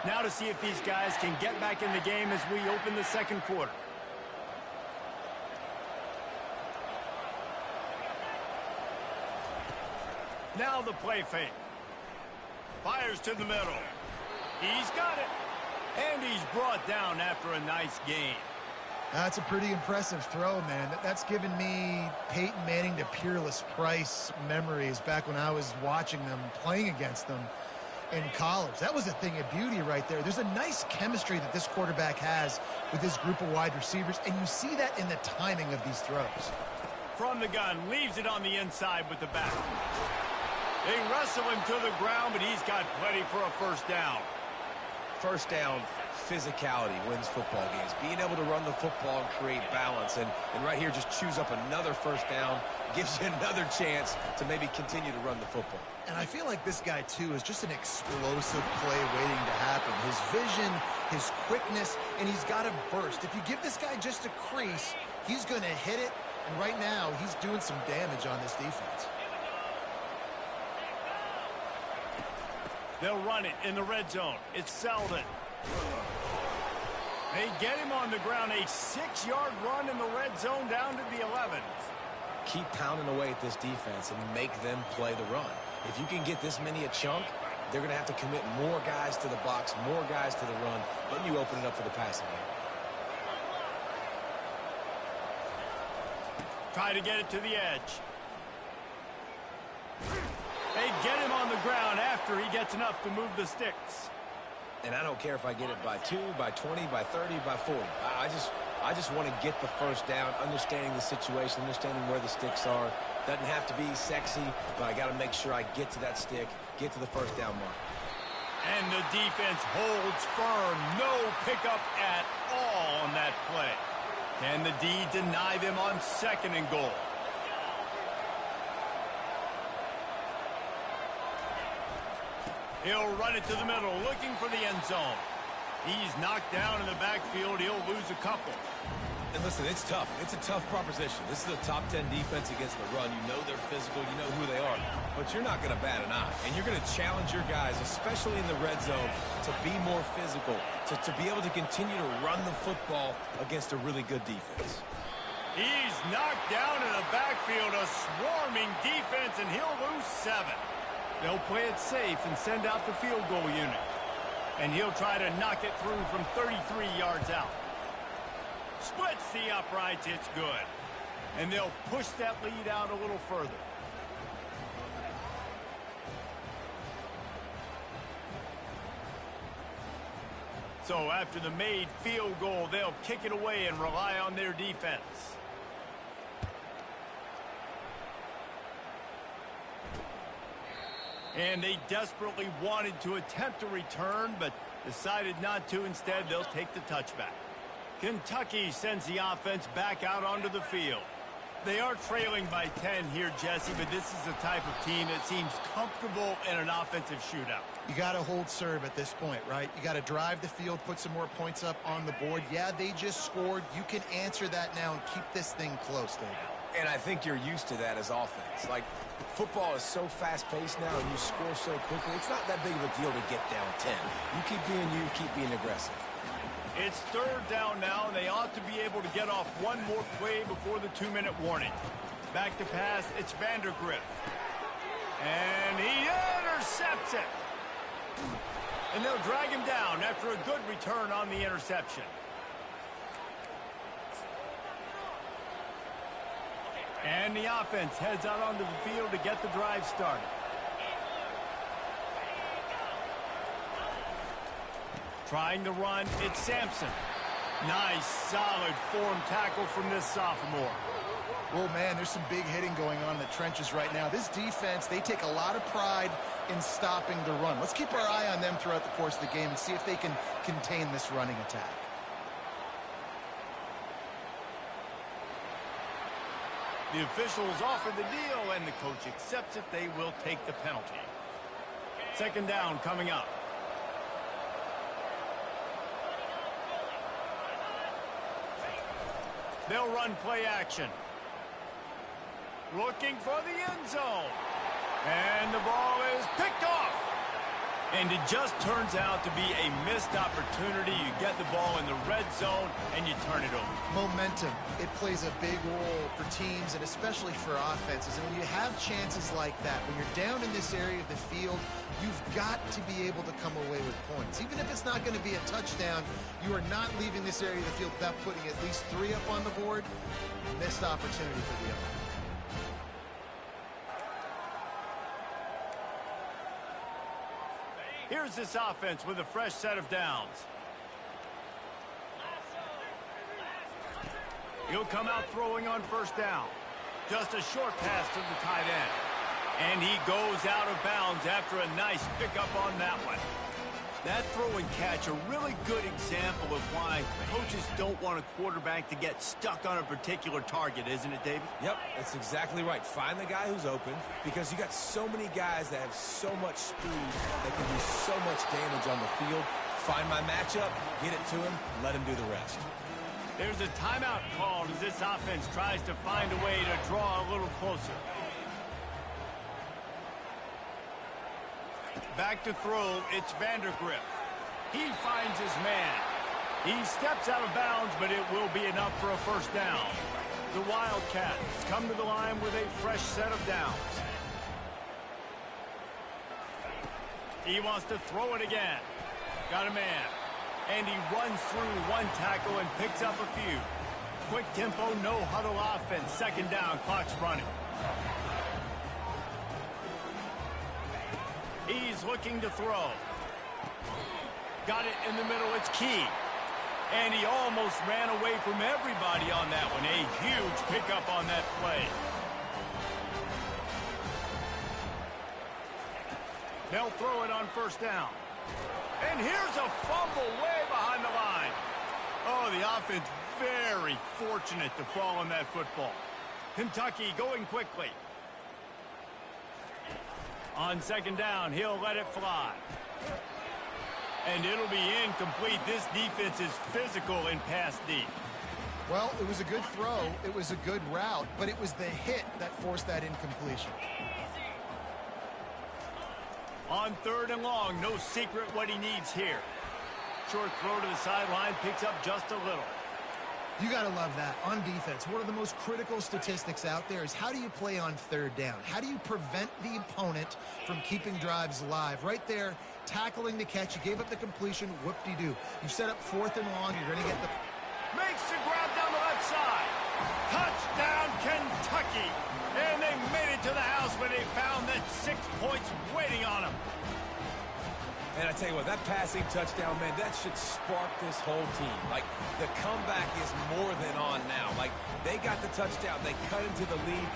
Now to see if these guys can get back in the game as we open the second quarter. Now the play fake. Fires to the middle. He's got it. And he's brought down after a nice gain. That's a pretty impressive throw, man. That's given me Peyton Manning to Peerless Price memories back when I was watching them, playing against them in college. That was a thing of beauty right there. There's a nice chemistry that this quarterback has with this group of wide receivers, and you see that in the timing of these throws. From the gun, leaves it on the inside with the back. They wrestle him to the ground, but he's got plenty for a first down. First down physicality wins football games. Being able to run the football and create balance. And right here, just choose up another first down. Gives you another chance to maybe continue to run the football. And I feel like this guy, too, is just an explosive play waiting to happen. His vision, his quickness, and he's got a burst. If you give this guy just a crease, he's going to hit it. And right now, he's doing some damage on this defense. They'll run it in the red zone. It's Selden. They get him on the ground. A 6-yard run in the red zone down to the 11. Keep pounding away at this defense and make them play the run. If you can get this many a chunk, they're going to have to commit more guys to the box, more guys to the run. Then you open it up for the passing game. Try to get it to the edge. They get him on the ground after he gets enough to move the sticks. And I don't care if I get it by 2, by 20, by 30, by 40. I just want to get the first down, understanding the situation, understanding where the sticks are. Doesn't have to be sexy, but I got to make sure I get to that stick, get to the first down mark. And the defense holds firm. No pickup at all on that play. Can the D deny them on 2nd and goal? He'll run it to the middle, looking for the end zone. He's knocked down in the backfield. He'll lose a couple. And listen, it's tough. It's a tough proposition. This is a top 10 defense against the run. You know they're physical. You know who they are. But you're not going to bat an eye. And you're going to challenge your guys, especially in the red zone, to be more physical, to be able to continue to run the football against a really good defense. He's knocked down in the backfield, a swarming defense, and he'll lose 7. They'll play it safe and send out the field goal unit. And he'll try to knock it through from 33 yards out. Splits the uprights, it's good. And they'll push that lead out a little further. So after the made field goal, they'll kick it away and rely on their defense. And they desperately wanted to attempt a return, but decided not to. Instead, they'll take the touchback. Kentucky sends the offense back out onto the field. They are trailing by 10 here, Jesse, but this is the type of team that seems comfortable in an offensive shootout. You got to hold serve at this point, right? You got to drive the field, put some more points up on the board. Yeah, they just scored. You can answer that now and keep this thing close, David. And I think you're used to that as offense. Like, football is so fast-paced now and you score so quickly, it's not that big of a deal to get down 10. You keep being you, keep being aggressive. It's 3rd down now, and they ought to be able to get off one more play before the 2-minute warning. Back to pass, it's Vandergrift. And he intercepts it. And they'll drag him down after a good return on the interception. And the offense heads out onto the field to get the drive started. Trying to run, it's Sampson. Nice, solid form tackle from this sophomore. Well, man, there's some big hitting going on in the trenches right now. This defense, they take a lot of pride in stopping the run. Let's keep our eye on them throughout the course of the game and see if they can contain this running attack. The officials offer the deal, and the coach accepts it. They will take the penalty. 2nd down coming up. They'll run play action. Looking for the end zone. And the ball is picked off. And it just turns out to be a missed opportunity. You get the ball in the red zone, and you turn it over. Momentum. It plays a big role for teams and especially for offenses. And when you have chances like that, when you're down in this area of the field, you've got to be able to come away with points. Even if it's not going to be a touchdown, you are not leaving this area of the field without putting at least 3 up on the board. Missed opportunity for the other. Here's this offense with a fresh set of downs. He'll come out throwing on 1st down. Just a short pass to the tight end. And he goes out of bounds after a nice pickup on that one. That throw and catch, a really good example of why coaches don't want a quarterback to get stuck on a particular target, isn't it, David? Yep, that's exactly right. Find the guy who's open, because you got so many guys that have so much speed that can do so much damage on the field. Find my matchup, get it to him, let him do the rest. There's a timeout called as this offense tries to find a way to draw a little closer. Back to throw, it's Vandergriff. He finds his man. He steps out of bounds, but it will be enough for a first down. The Wildcats come to the line with a fresh set of downs. He wants to throw it again. Got a man. And he runs through one tackle and picks up a few. Quick tempo, no huddle offense. Second down, clock's running. He's looking to throw. Got it in the middle. It's Key. And he almost ran away from everybody on that one. A huge pickup on that play. They'll throw it on first down. And here's a fumble way behind the line. Oh, the offense very fortunate to fall on that football. Kentucky going quickly. On second down, he'll let it fly. And it'll be incomplete. This defense is physical in pass deep. Well, it was a good throw. It was a good route, but it was the hit that forced that incompletion. On third and long, no secret what he needs here. Short throw to the sideline, picks up just a little. You got to love that. On defense, one of the most critical statistics out there is how do you play on third down? How do you prevent the opponent from keeping drives alive? Right there, tackling the catch. You gave up the completion. Whoop-de-doo. You set up fourth and long. You're going to get the... Makes the grab down the left side. Touchdown, Kentucky. And they made it to the house when they found that 6 points waiting on them. And I tell you what, that passing touchdown, man, that should spark this whole team. Like, the comeback is more than on now. Like, they got the touchdown. They cut into the lead.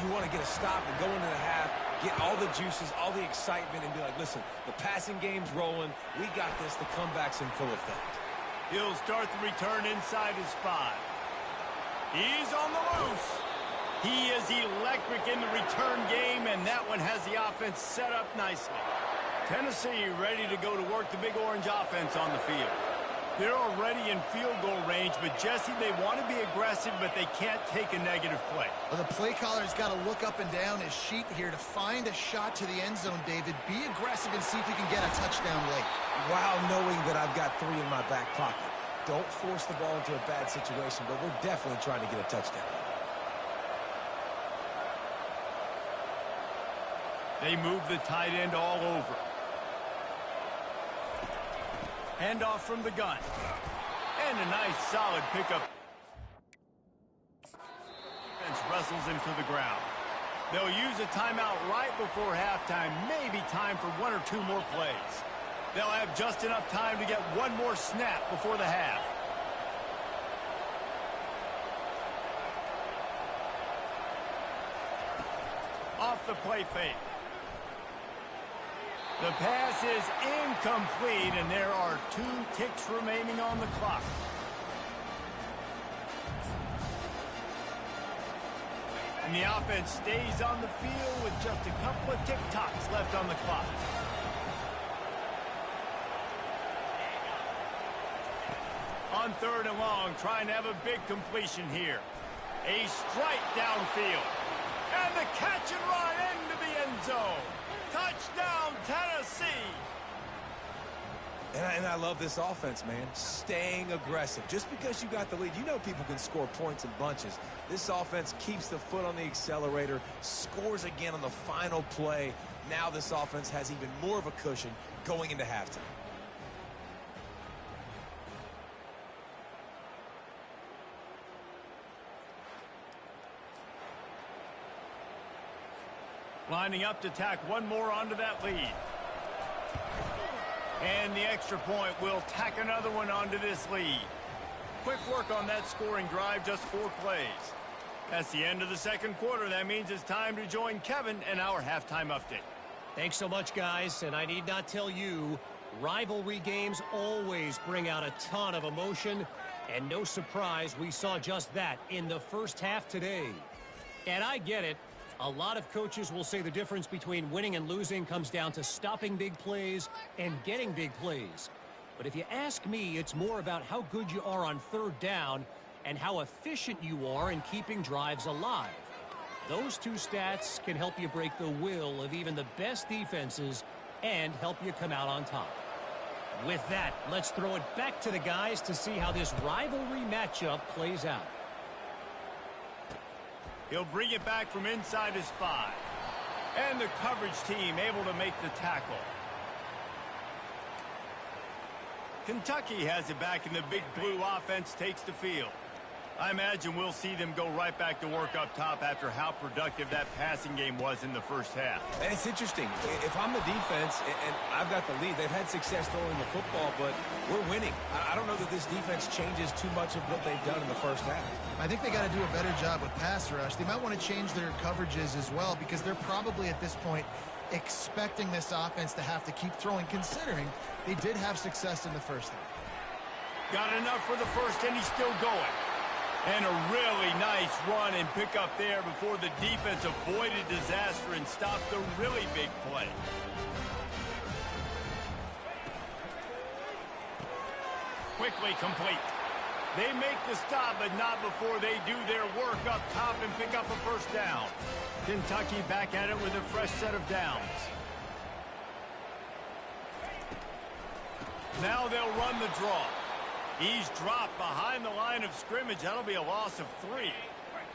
You want to get a stop and go into the half, get all the juices, all the excitement, and be like, listen, the passing game's rolling. We got this. The comeback's in full effect. He'll start the return inside his 5. He's on the loose. He is electric in the return game, and that one has the offense set up nicely. Tennessee ready to go to work the Big Orange offense on the field. They're already in field goal range, but Jesse, they want to be aggressive, but they can't take a negative play. Well, the play caller's got to look up and down his sheet here to find a shot to the end zone, David. Be aggressive and see if you can get a touchdown late. While knowing that I've got 3 in my back pocket. Don't force the ball into a bad situation, but we're definitely trying to get a touchdown. They move the tight end all over. Handoff from the gun. And a nice, solid pickup. Defense wrestles him to the ground. They'll use a timeout right before halftime. Maybe time for 1 or 2 more plays. They'll have just enough time to get 1 more snap before the half. Off the play fake. The pass is incomplete, and there are 2 ticks remaining on the clock. And the offense stays on the field with just a couple of tick-tocks left on the clock. On third and long, trying to have a big completion here. A strike downfield. And the catch and run into the end zone. Touchdown, Tennessee! And I love this offense, man. Staying aggressive. Just because you got the lead, you know people can score points in bunches. This offense keeps the foot on the accelerator, scores again on the final play. Now this offense has even more of a cushion going into halftime. Lining up to tack 1 more onto that lead. And the extra point will tack another one onto this lead. Quick work on that scoring drive, just 4 plays. That's the end of the second quarter. That means it's time to join Kevin and our halftime update. Thanks so much, guys, and I need not tell you, Rivalry games always bring out a ton of emotion, and no surprise we saw just that in the first half today. And I get it. A lot of coaches will say the difference between winning and losing comes down to stopping big plays and getting big plays. But if you ask me, it's more about how good you are on third down and how efficient you are in keeping drives alive. Those two stats can help you break the will of even the best defenses and help you come out on top. With that, let's throw it back to the guys to see how this rivalry matchup plays out. He'll bring it back from inside his 5. And the coverage team able to make the tackle. Kentucky has it back, and the big blue offense takes the field. I imagine we'll see them go right back to work up top after how productive that passing game was in the first half. And it's interesting. If I'm the defense and I've got the lead, they've had success throwing the football, but we're winning. I don't know that this defense changes too much of what they've done in the first half. I think they got to do a better job with pass rush. They might want to change their coverages as well, because they're probably at this point expecting this offense to have to keep throwing, considering they did have success in the first half. Got enough for the first, and he's still going. And a really nice run and pick up there before the defense avoided disaster and stopped the really big play. Quickly complete. They make the stop, but not before they do their work up top and pick up a first down. Kentucky back at it with a fresh set of downs. Now they'll run the draw. He's dropped behind the line of scrimmage. That'll be a loss of 3.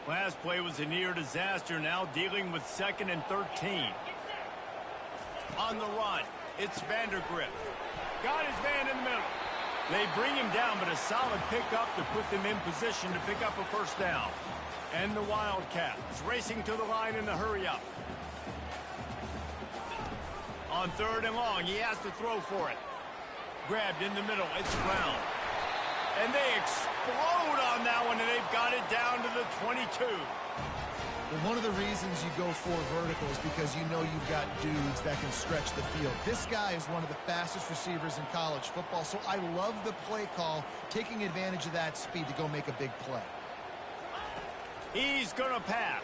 Last play was a near disaster. Now dealing with 2nd and 13. On the run, it's Vandergrift. Got his man in the middle. They bring him down, but a solid pickup to put them in position to pick up a first down. And the Wildcat is racing to the line in the hurry-up. On 3rd and long, he has to throw for it. Grabbed in the middle, it's Brown. And they explode on that one, and they've got it down to the 22. Well, one of the reasons you go for vertical is because you know you've got dudes that can stretch the field. This guy is one of the fastest receivers in college football, so I love the play call, taking advantage of that speed to go make a big play. He's going to pass.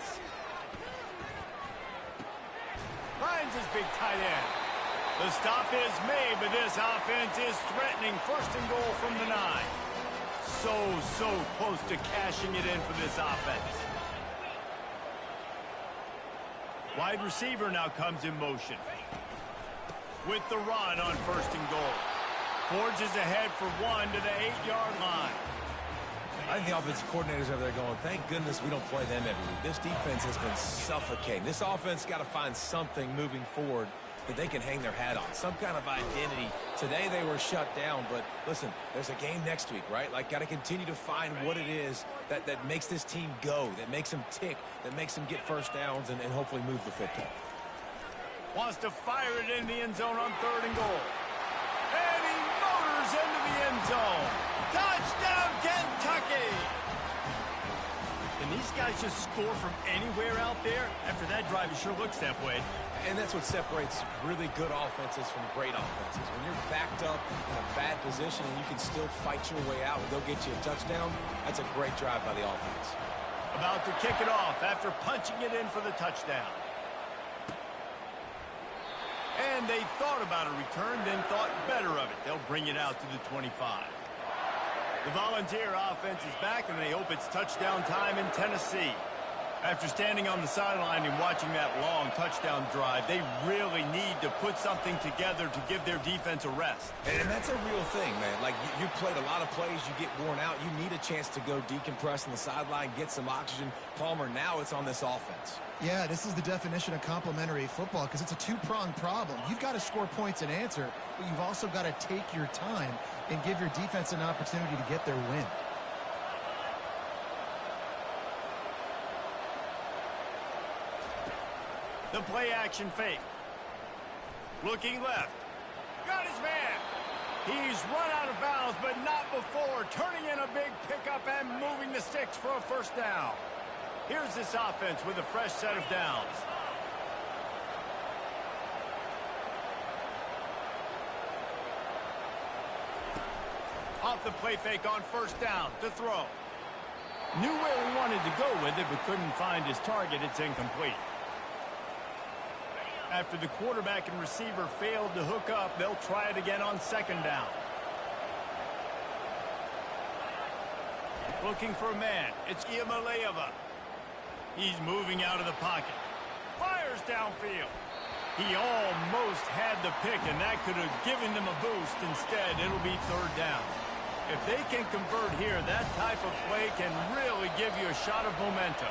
Finds his big tight end. The stop is made, but this offense is threatening. 1st and goal from the 9. So close to cashing it in for this offense. Wide receiver now comes in motion. With the run on 1st and goal. Forges ahead for 1 to the 8-yard line. I think the offensive coordinators over there going, thank goodness we don't play them every week. This defense has been suffocating. This offense got to find something moving forward that they can hang their hat on, some kind of identity. Today they were shut down, but listen, there's a game next week, right? Like, got to continue to find what it is that makes this team go, that makes them tick, that makes them get first downs and hopefully move the football. Wants to fire it in the end zone on 3rd and goal. And he motors into the end zone. Touchdown, Kentucky! Can these guys just score from anywhere out there? After that drive, it sure looks that way. And that's what separates really good offenses from great offenses. When you're backed up in a bad position and you can still fight your way out and they'll get you a touchdown, that's a great drive by the offense. About to kick it off after punching it in for the touchdown. And they thought about a return, then thought better of it. They'll bring it out to the 25. The Volunteer offense is back, and they hope it's touchdown time in Tennessee. After standing on the sideline and watching that long touchdown drive, they really need to put something together to give their defense a rest. And that's a real thing, man. Like, you played a lot of plays, you get worn out, you need a chance to go decompress on the sideline, get some oxygen. Palmer, now it's on this offense. Yeah, this is the definition of complementary football, because it's a two-pronged problem. You've got to score points and answer, but you've also got to take your time and give your defense an opportunity to get their win. The play action fake. Looking left. Got his man. He's run out of bounds, but not before. Turning in a big pickup and moving the sticks for a first down. Here's this offense with a fresh set of downs. Off the play fake on first down to throw. Knew where he wanted to go with it, but couldn't find his target. It's incomplete. After the quarterback and receiver failed to hook up, they'll try it again on second down. Looking for a man. It's Iamaleava. He's moving out of the pocket. Fires downfield. He almost had the pick, and that could have given them a boost. Instead, it'll be third down. If they can convert here, that type of play can really give you a shot of momentum.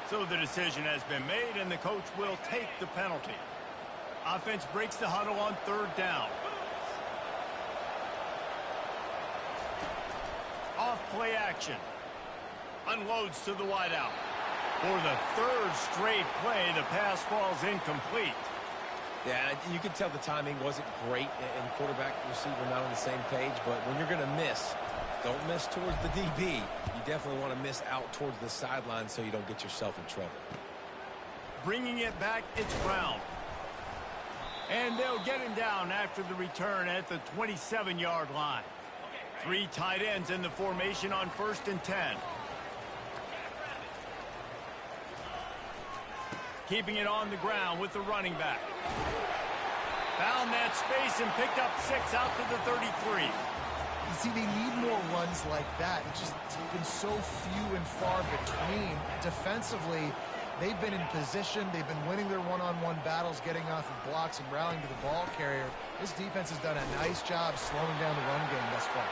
So the decision has been made, and the coach will take the penalty. Offense breaks the huddle on third down. Off play action. Unloads to the wideout. For the third straight play, the pass falls incomplete. Yeah, you can tell the timing wasn't great, and quarterback and receiver not on the same page, but when you're going to miss, don't miss towards the DB. You definitely want to miss out towards the sideline so you don't get yourself in trouble. Bringing it back, it's Brown. And they'll get him down after the return at the 27-yard line. 3 tight ends in the formation on 1st and 10. Keeping it on the ground with the running back. Found that space and picked up 6 out to the 33. You see, they need more runs like that. It's just been so few and far between. Defensively, they've been in position. They've been winning their one-on-one battles, getting off of blocks and rallying to the ball carrier. This defense has done a nice job slowing down the run game thus far.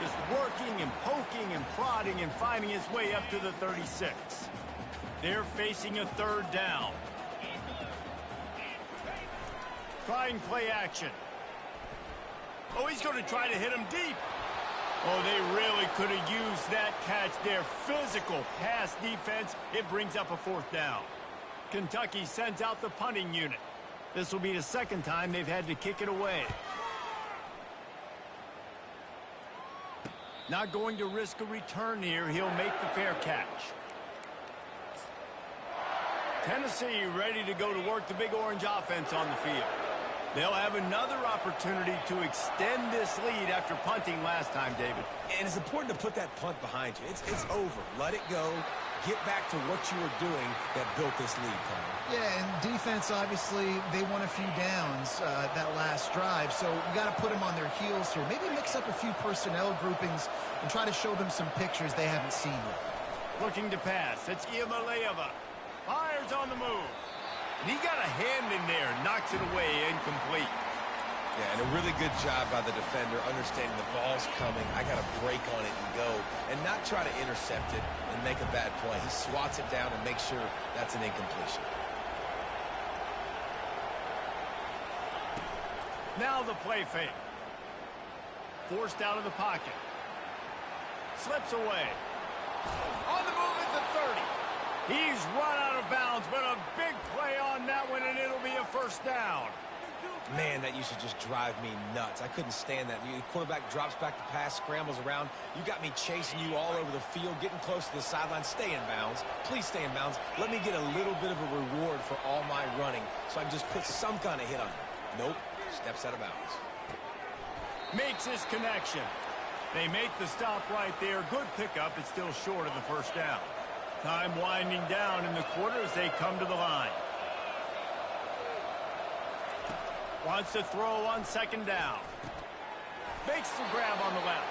Just working and poking and prodding and finding his way up to the 36. They're facing a third down. Trying play action. Oh, he's going to try to hit him deep. Oh, they really could have used that catch there. Physical pass defense. It brings up a 4th down. Kentucky sends out the punting unit. This will be the second time they've had to kick it away. Not going to risk a return here. He'll make the fair catch. Tennessee ready to go to work the Big Orange offense on the field. They'll have another opportunity to extend this lead after punting last time, David. And it's important to put that punt behind you. It's over. Let it go. Get back to what you were doing that built this lead, Connor. Yeah, and defense, obviously, they won a few downs that last drive, so you got to put them on their heels here. Maybe mix up a few personnel groupings and try to show them some pictures they haven't seen yet. Looking to pass. It's Iamaleava. Fires on the move. And he got a hand in there. Knocks it away. Incomplete. Yeah, and a really good job by the defender understanding the ball's coming. I got to break on it and go and not try to intercept it and make a bad play. He swats it down and makes sure that's an incompletion. Now the play fake. Forced out of the pocket. Slips away. On the move at the 30. He's run out of bounds, but a big play on that one, and it'll be a 1st down. Man, that used to just drive me nuts. I couldn't stand that. The quarterback drops back to pass, scrambles around. You got me chasing you all over the field, getting close to the sideline. Stay in bounds. Please stay in bounds. Let me get a little bit of a reward for all my running so I can just put some kind of hit on you. Nope. Steps out of bounds. Makes his connection. They make the stop right there. Good pickup. It's still short of the 1st down. Time winding down in the quarter as they come to the line. Wants to throw on 2nd down. Makes the grab on the left.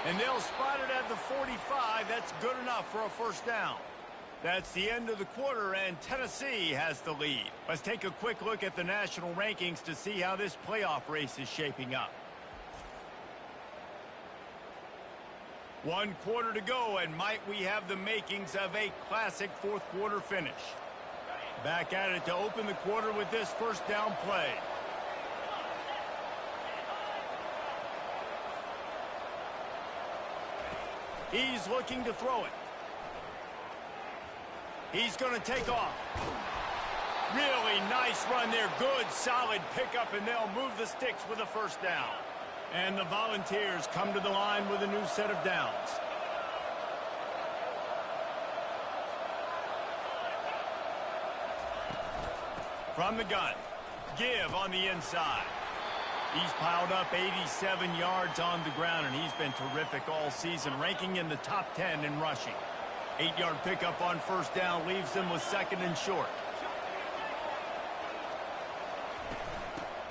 And they'll spot it at the 45. That's good enough for a 1st down. That's the end of the quarter, and Tennessee has the lead. Let's take a quick look at the national rankings to see how this playoff race is shaping up. 1 quarter to go, and might we have the makings of a classic 4th quarter finish. Back at it to open the quarter with this 1st down play. He's looking to throw it. He's going to take off. Really nice run there. Good, solid pickup, and they'll move the sticks with a 1st down. And the Volunteers come to the line with a new set of downs. From the gun, Give on the inside. He's piled up 87 yards on the ground, and he's been terrific all season, ranking in the top 10 in rushing. 8-yard pickup on first down leaves them with 2nd and short.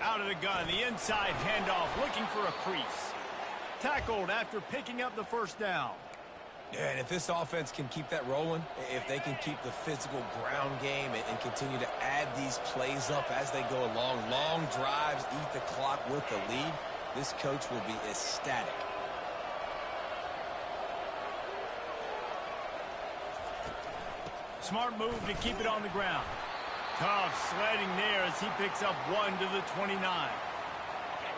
Out of the gun, the inside handoff, looking for a crease. Tackled after picking up the first down. Yeah, and if this offense can keep that rolling, if they can keep the physical ground game and continue to add these plays up as they go along, long drives, eat the clock with the lead, this coach will be ecstatic. Smart move to keep it on the ground. Tough sledding there as he picks up 1 to the 29.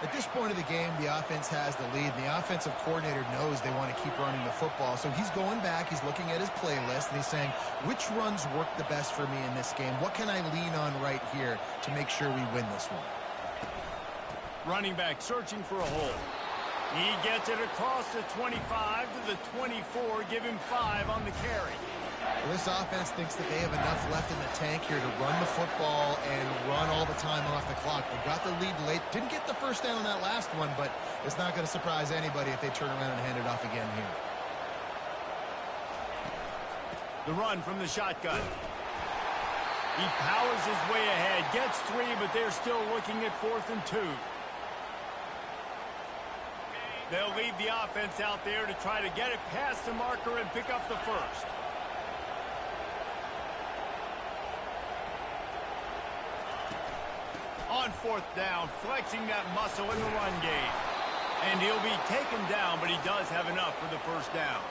At this point of the game, the offense has the lead, and the offensive coordinator knows they want to keep running the football. So he's going back, he's looking at his playlist, and he's saying, which runs work the best for me in this game? What can I lean on right here to make sure we win this one? Running back searching for a hole. He gets it across the 25 to the 24, give him 5 on the carry. Well, this offense thinks that they have enough left in the tank here to run the football and run all the time off the clock. They got the lead late. Didn't get the first down on that last one, but it's not going to surprise anybody if they turn around and hand it off again here. The run from the shotgun. He powers his way ahead, gets 3, but they're still looking at 4th and 2. They'll lead the offense out there to try to get it past the marker and pick up the first. On 4th down, flexing that muscle in the run game. And he'll be taken down, but he does have enough for the first down.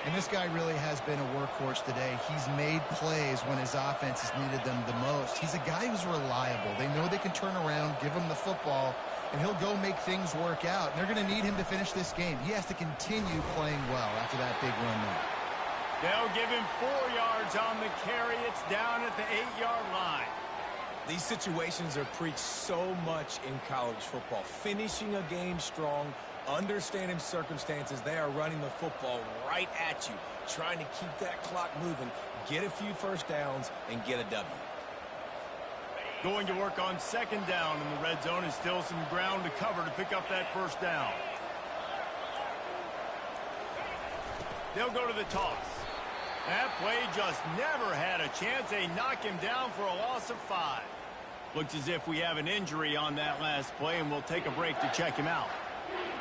And this guy really has been a workhorse today. He's made plays when his offense has needed them the most. He's a guy who's reliable. They know they can turn around, give him the football, and he'll go make things work out. And they're going to need him to finish this game. He has to continue playing well after that big run there. They'll give him 4 yards on the carry. It's down at the 8-yard line. These situations are preached so much in college football. Finishing a game strong, understanding circumstances. They are running the football right at you, trying to keep that clock moving, get a few first downs, and get a W. Going to work on 2nd down in the red zone is still some ground to cover to pick up that first down. They'll go to the toss. That play just never had a chance. They knock him down for a loss of 5. Looks as if we have an injury on that last play, and we'll take a break to check him out.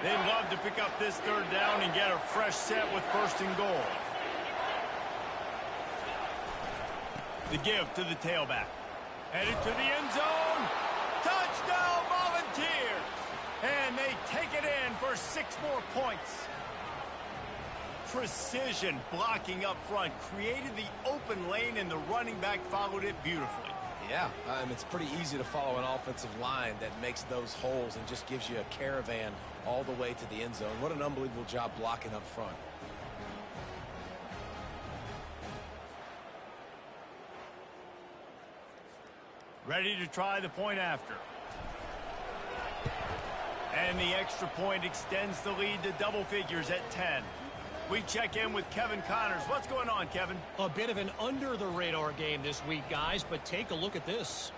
They'd love to pick up this 3rd down and get a fresh set with 1st and goal. The give to the tailback. Headed to the end zone. Touchdown, Volunteers! And they take it in for 6 more points. Precision blocking up front created the open lane, and the running back followed it beautifully. Yeah, it's pretty easy to follow an offensive line that makes those holes and just gives you a caravan all the way to the end zone. What an unbelievable job blocking up front. Ready to try the point after. And the extra point extends the lead to double figures at 10. We check in with Kevin Connors. What's going on, Kevin? A bit of an under-the-radar game this week, guys, but take a look at this.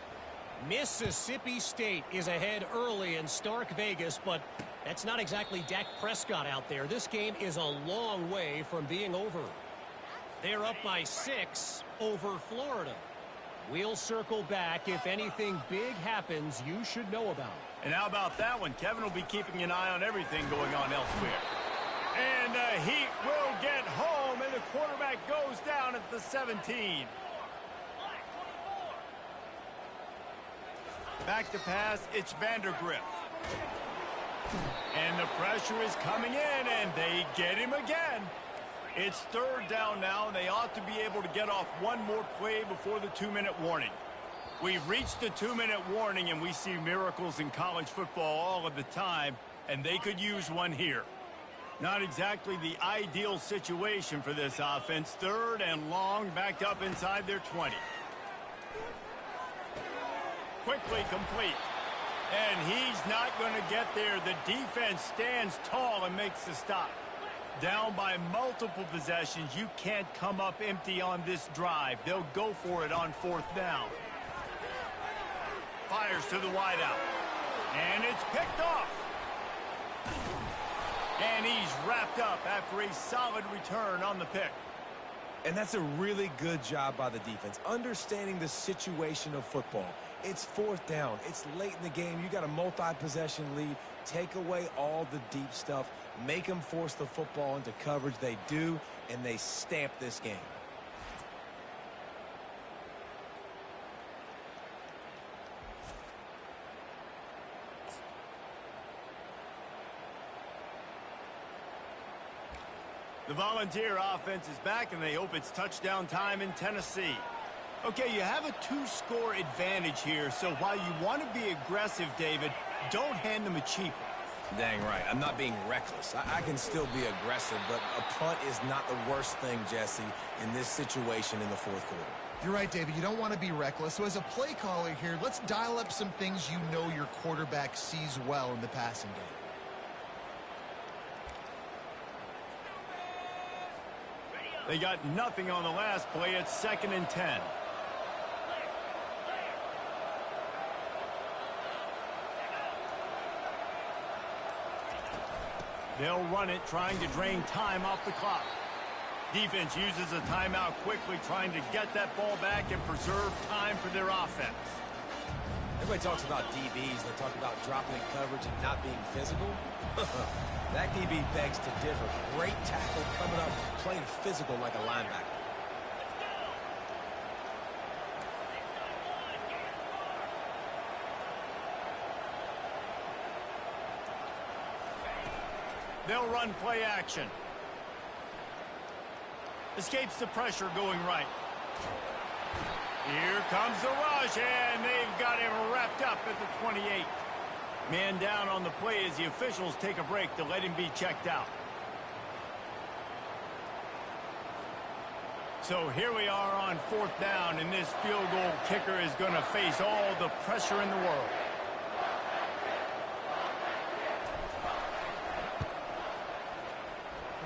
Mississippi State is ahead early in Stark Vegas, but that's not exactly Dak Prescott out there. This game is a long way from being over. They're up by 6 over Florida. We'll circle back if anything big happens you should know about. And how about that one? Kevin will be keeping an eye on everything going on elsewhere. And the Heat will get home, and the quarterback goes down at the 17. Back to pass, it's Vandergrift. And the pressure is coming in, and they get him again. It's 3rd down now, and they ought to be able to get off one more play before the 2-minute warning. We've reached the 2-minute warning, and we see miracles in college football all of the time, and they could use one here. Not exactly the ideal situation for this offense. 3rd and long, backed up inside their 20. Quickly complete. And he's not going to get there. The defense stands tall and makes the stop. Down by multiple possessions. You can't come up empty on this drive. They'll go for it on 4th down. Fires to the wideout. And it's picked off. And he's wrapped up after a solid return on the pick. And that's a really good job by the defense, understanding the situation of football. It's fourth down. It's late in the game. You got a multi-possession lead. Take away all the deep stuff. Make them force the football into coverage. They do, and they stamp this game. The Volunteer offense is back, and they hope it's touchdown time in Tennessee. Okay, you have a two-score advantage here, so while you want to be aggressive, David, don't hand them a cheap one. Dang right. I'm not being reckless. I can still be aggressive, but a punt is not the worst thing, Jesse, in this situation in the fourth quarter. You're right, David. You don't want to be reckless. So as a play caller here, let's dial up some things you know your quarterback sees well in the passing game. They got nothing on the last play. It's 2nd and 10. They'll run it, trying to drain time off the clock. Defense uses a timeout quickly, trying to get that ball back and preserve time for their offense. Everybody talks about DBs. They talk about dropping in coverage and not being physical. That DB begs to differ. Great tackle coming up, playing physical like a linebacker. They'll run play action. Escapes the pressure going right. Here comes the rush, and they've got him wrapped up at the 28. Man down on the play as the officials take a break to let him be checked out. So here we are on 4th down, and this field goal kicker is going to face all the pressure in the world.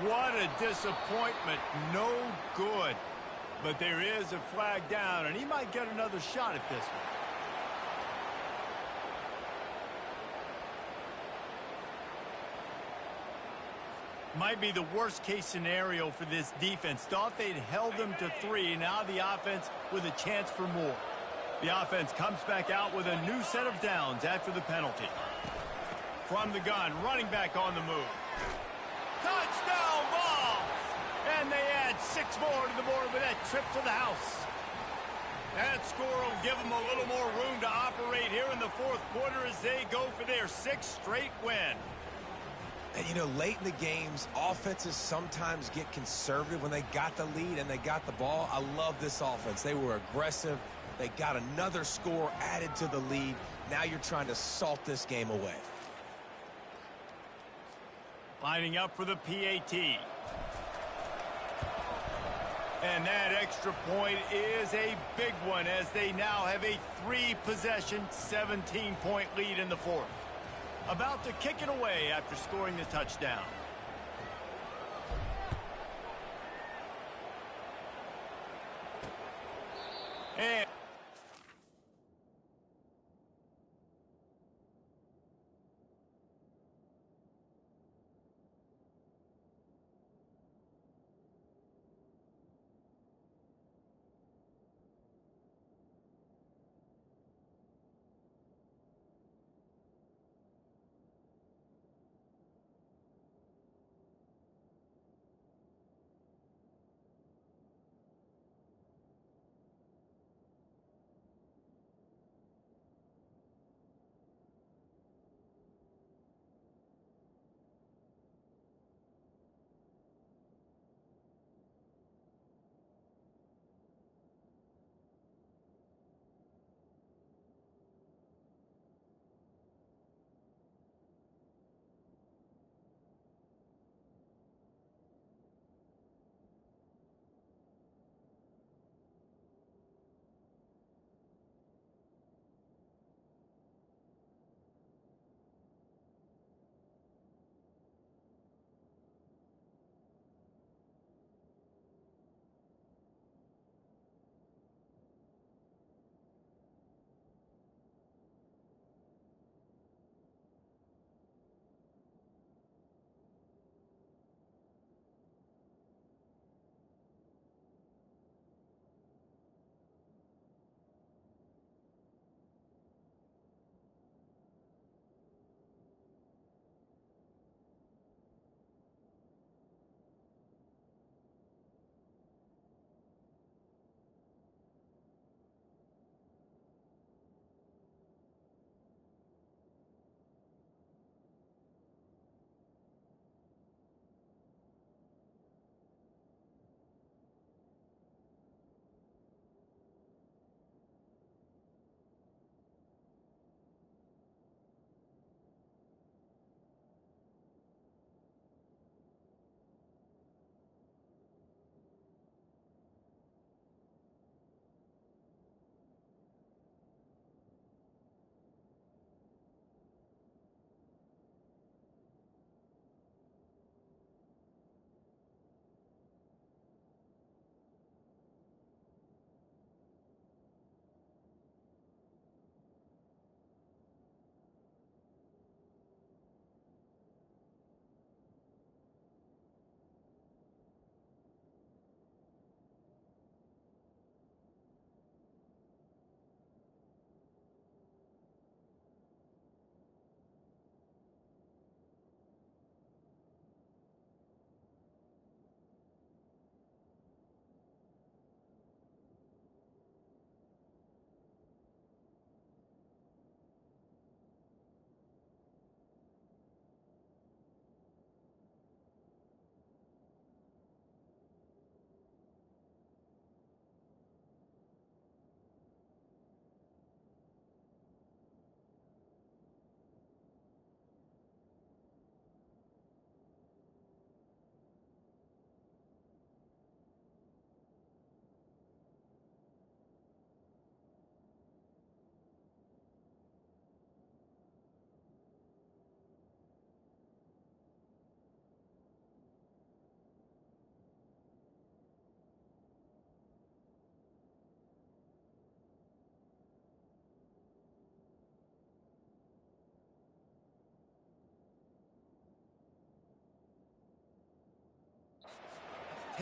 What a disappointment. No good. But there is a flag down, and he might get another shot at this one. Might be the worst-case scenario for this defense. Thought they'd held them to 3. Now the offense with a chance for more. The offense comes back out with a new set of downs after the penalty. From the gun, running back on the move. Touchdown ball! And they add 6 more to the board with that trip to the house. That score will give them a little more room to operate here in the fourth quarter as they go for their 6th straight win. And, you know, late in the games, offenses sometimes get conservative when they got the lead and they got the ball. I love this offense. They were aggressive. They got another score added to the lead. Now you're trying to salt this game away. Lining up for the PAT. And that extra point is a big one as they now have a 3-possession, 17-point lead in the fourth. About to kick it away after scoring the touchdown. And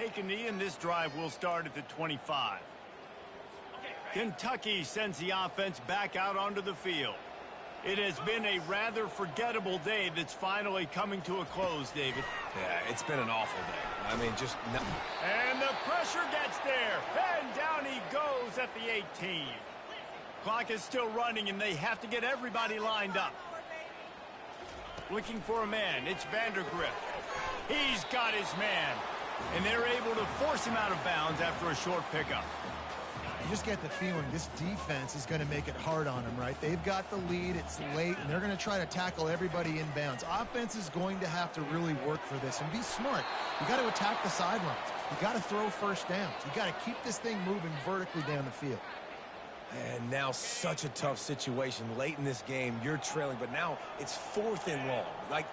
take a knee, and this drive will start at the 25. Kentucky sends the offense back out onto the field. It has been a rather forgettable day that's finally coming to a close, David. Yeah, it's been an awful day. I mean, just no. And the pressure gets there, and down he goes at the 18. Clock is still running, and they have to get everybody lined up. Looking for a man, it's Vandergrift. He's got his man, and they're able to force him out of bounds after a short pickup. You just get the feeling this defense is going to make it hard on them, right? They've got the lead, it's late, and they're going to try to tackle everybody in bounds. Offense is going to have to really work for this and be smart. You got to attack the sidelines. You got to throw first downs. You got to keep this thing moving vertically down the field. And now such a tough situation. Late in this game, you're trailing, but now it's 4th and long. Like,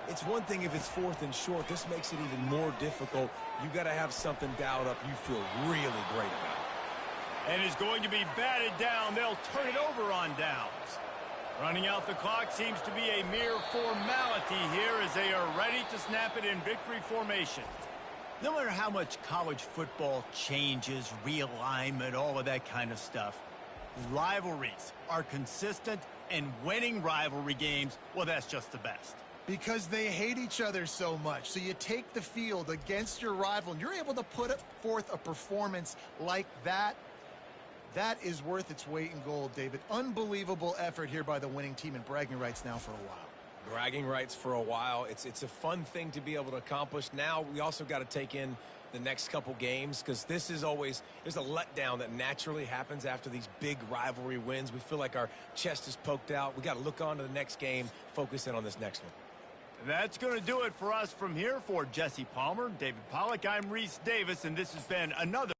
it's one thing if it's 4th and short. This makes it even more difficult. You got to have something dialed up you feel really great about. And is going to be batted down. They'll turn it over on downs. Running out the clock seems to be a mere formality here as they are ready to snap it in victory formation. No matter how much college football changes, realignment, all of that kind of stuff, rivalries are consistent, and winning rivalry games, well, that's just the best. Because they hate each other so much. So you take the field against your rival, and you're able to put forth a performance like that. That is worth its weight in gold, David. Unbelievable effort here by the winning team, and bragging rights now for a while. Bragging rights for a while. It's a fun thing to be able to accomplish. Now we also got to take in the next couple games, because this is always, there's a letdown that naturally happens after these big rivalry wins. We feel like our chest is poked out. We got to look on to the next game, focus in on this next one. That's going to do it for us from here. For Jesse Palmer, David Pollack, I'm Reese Davis, and this has been another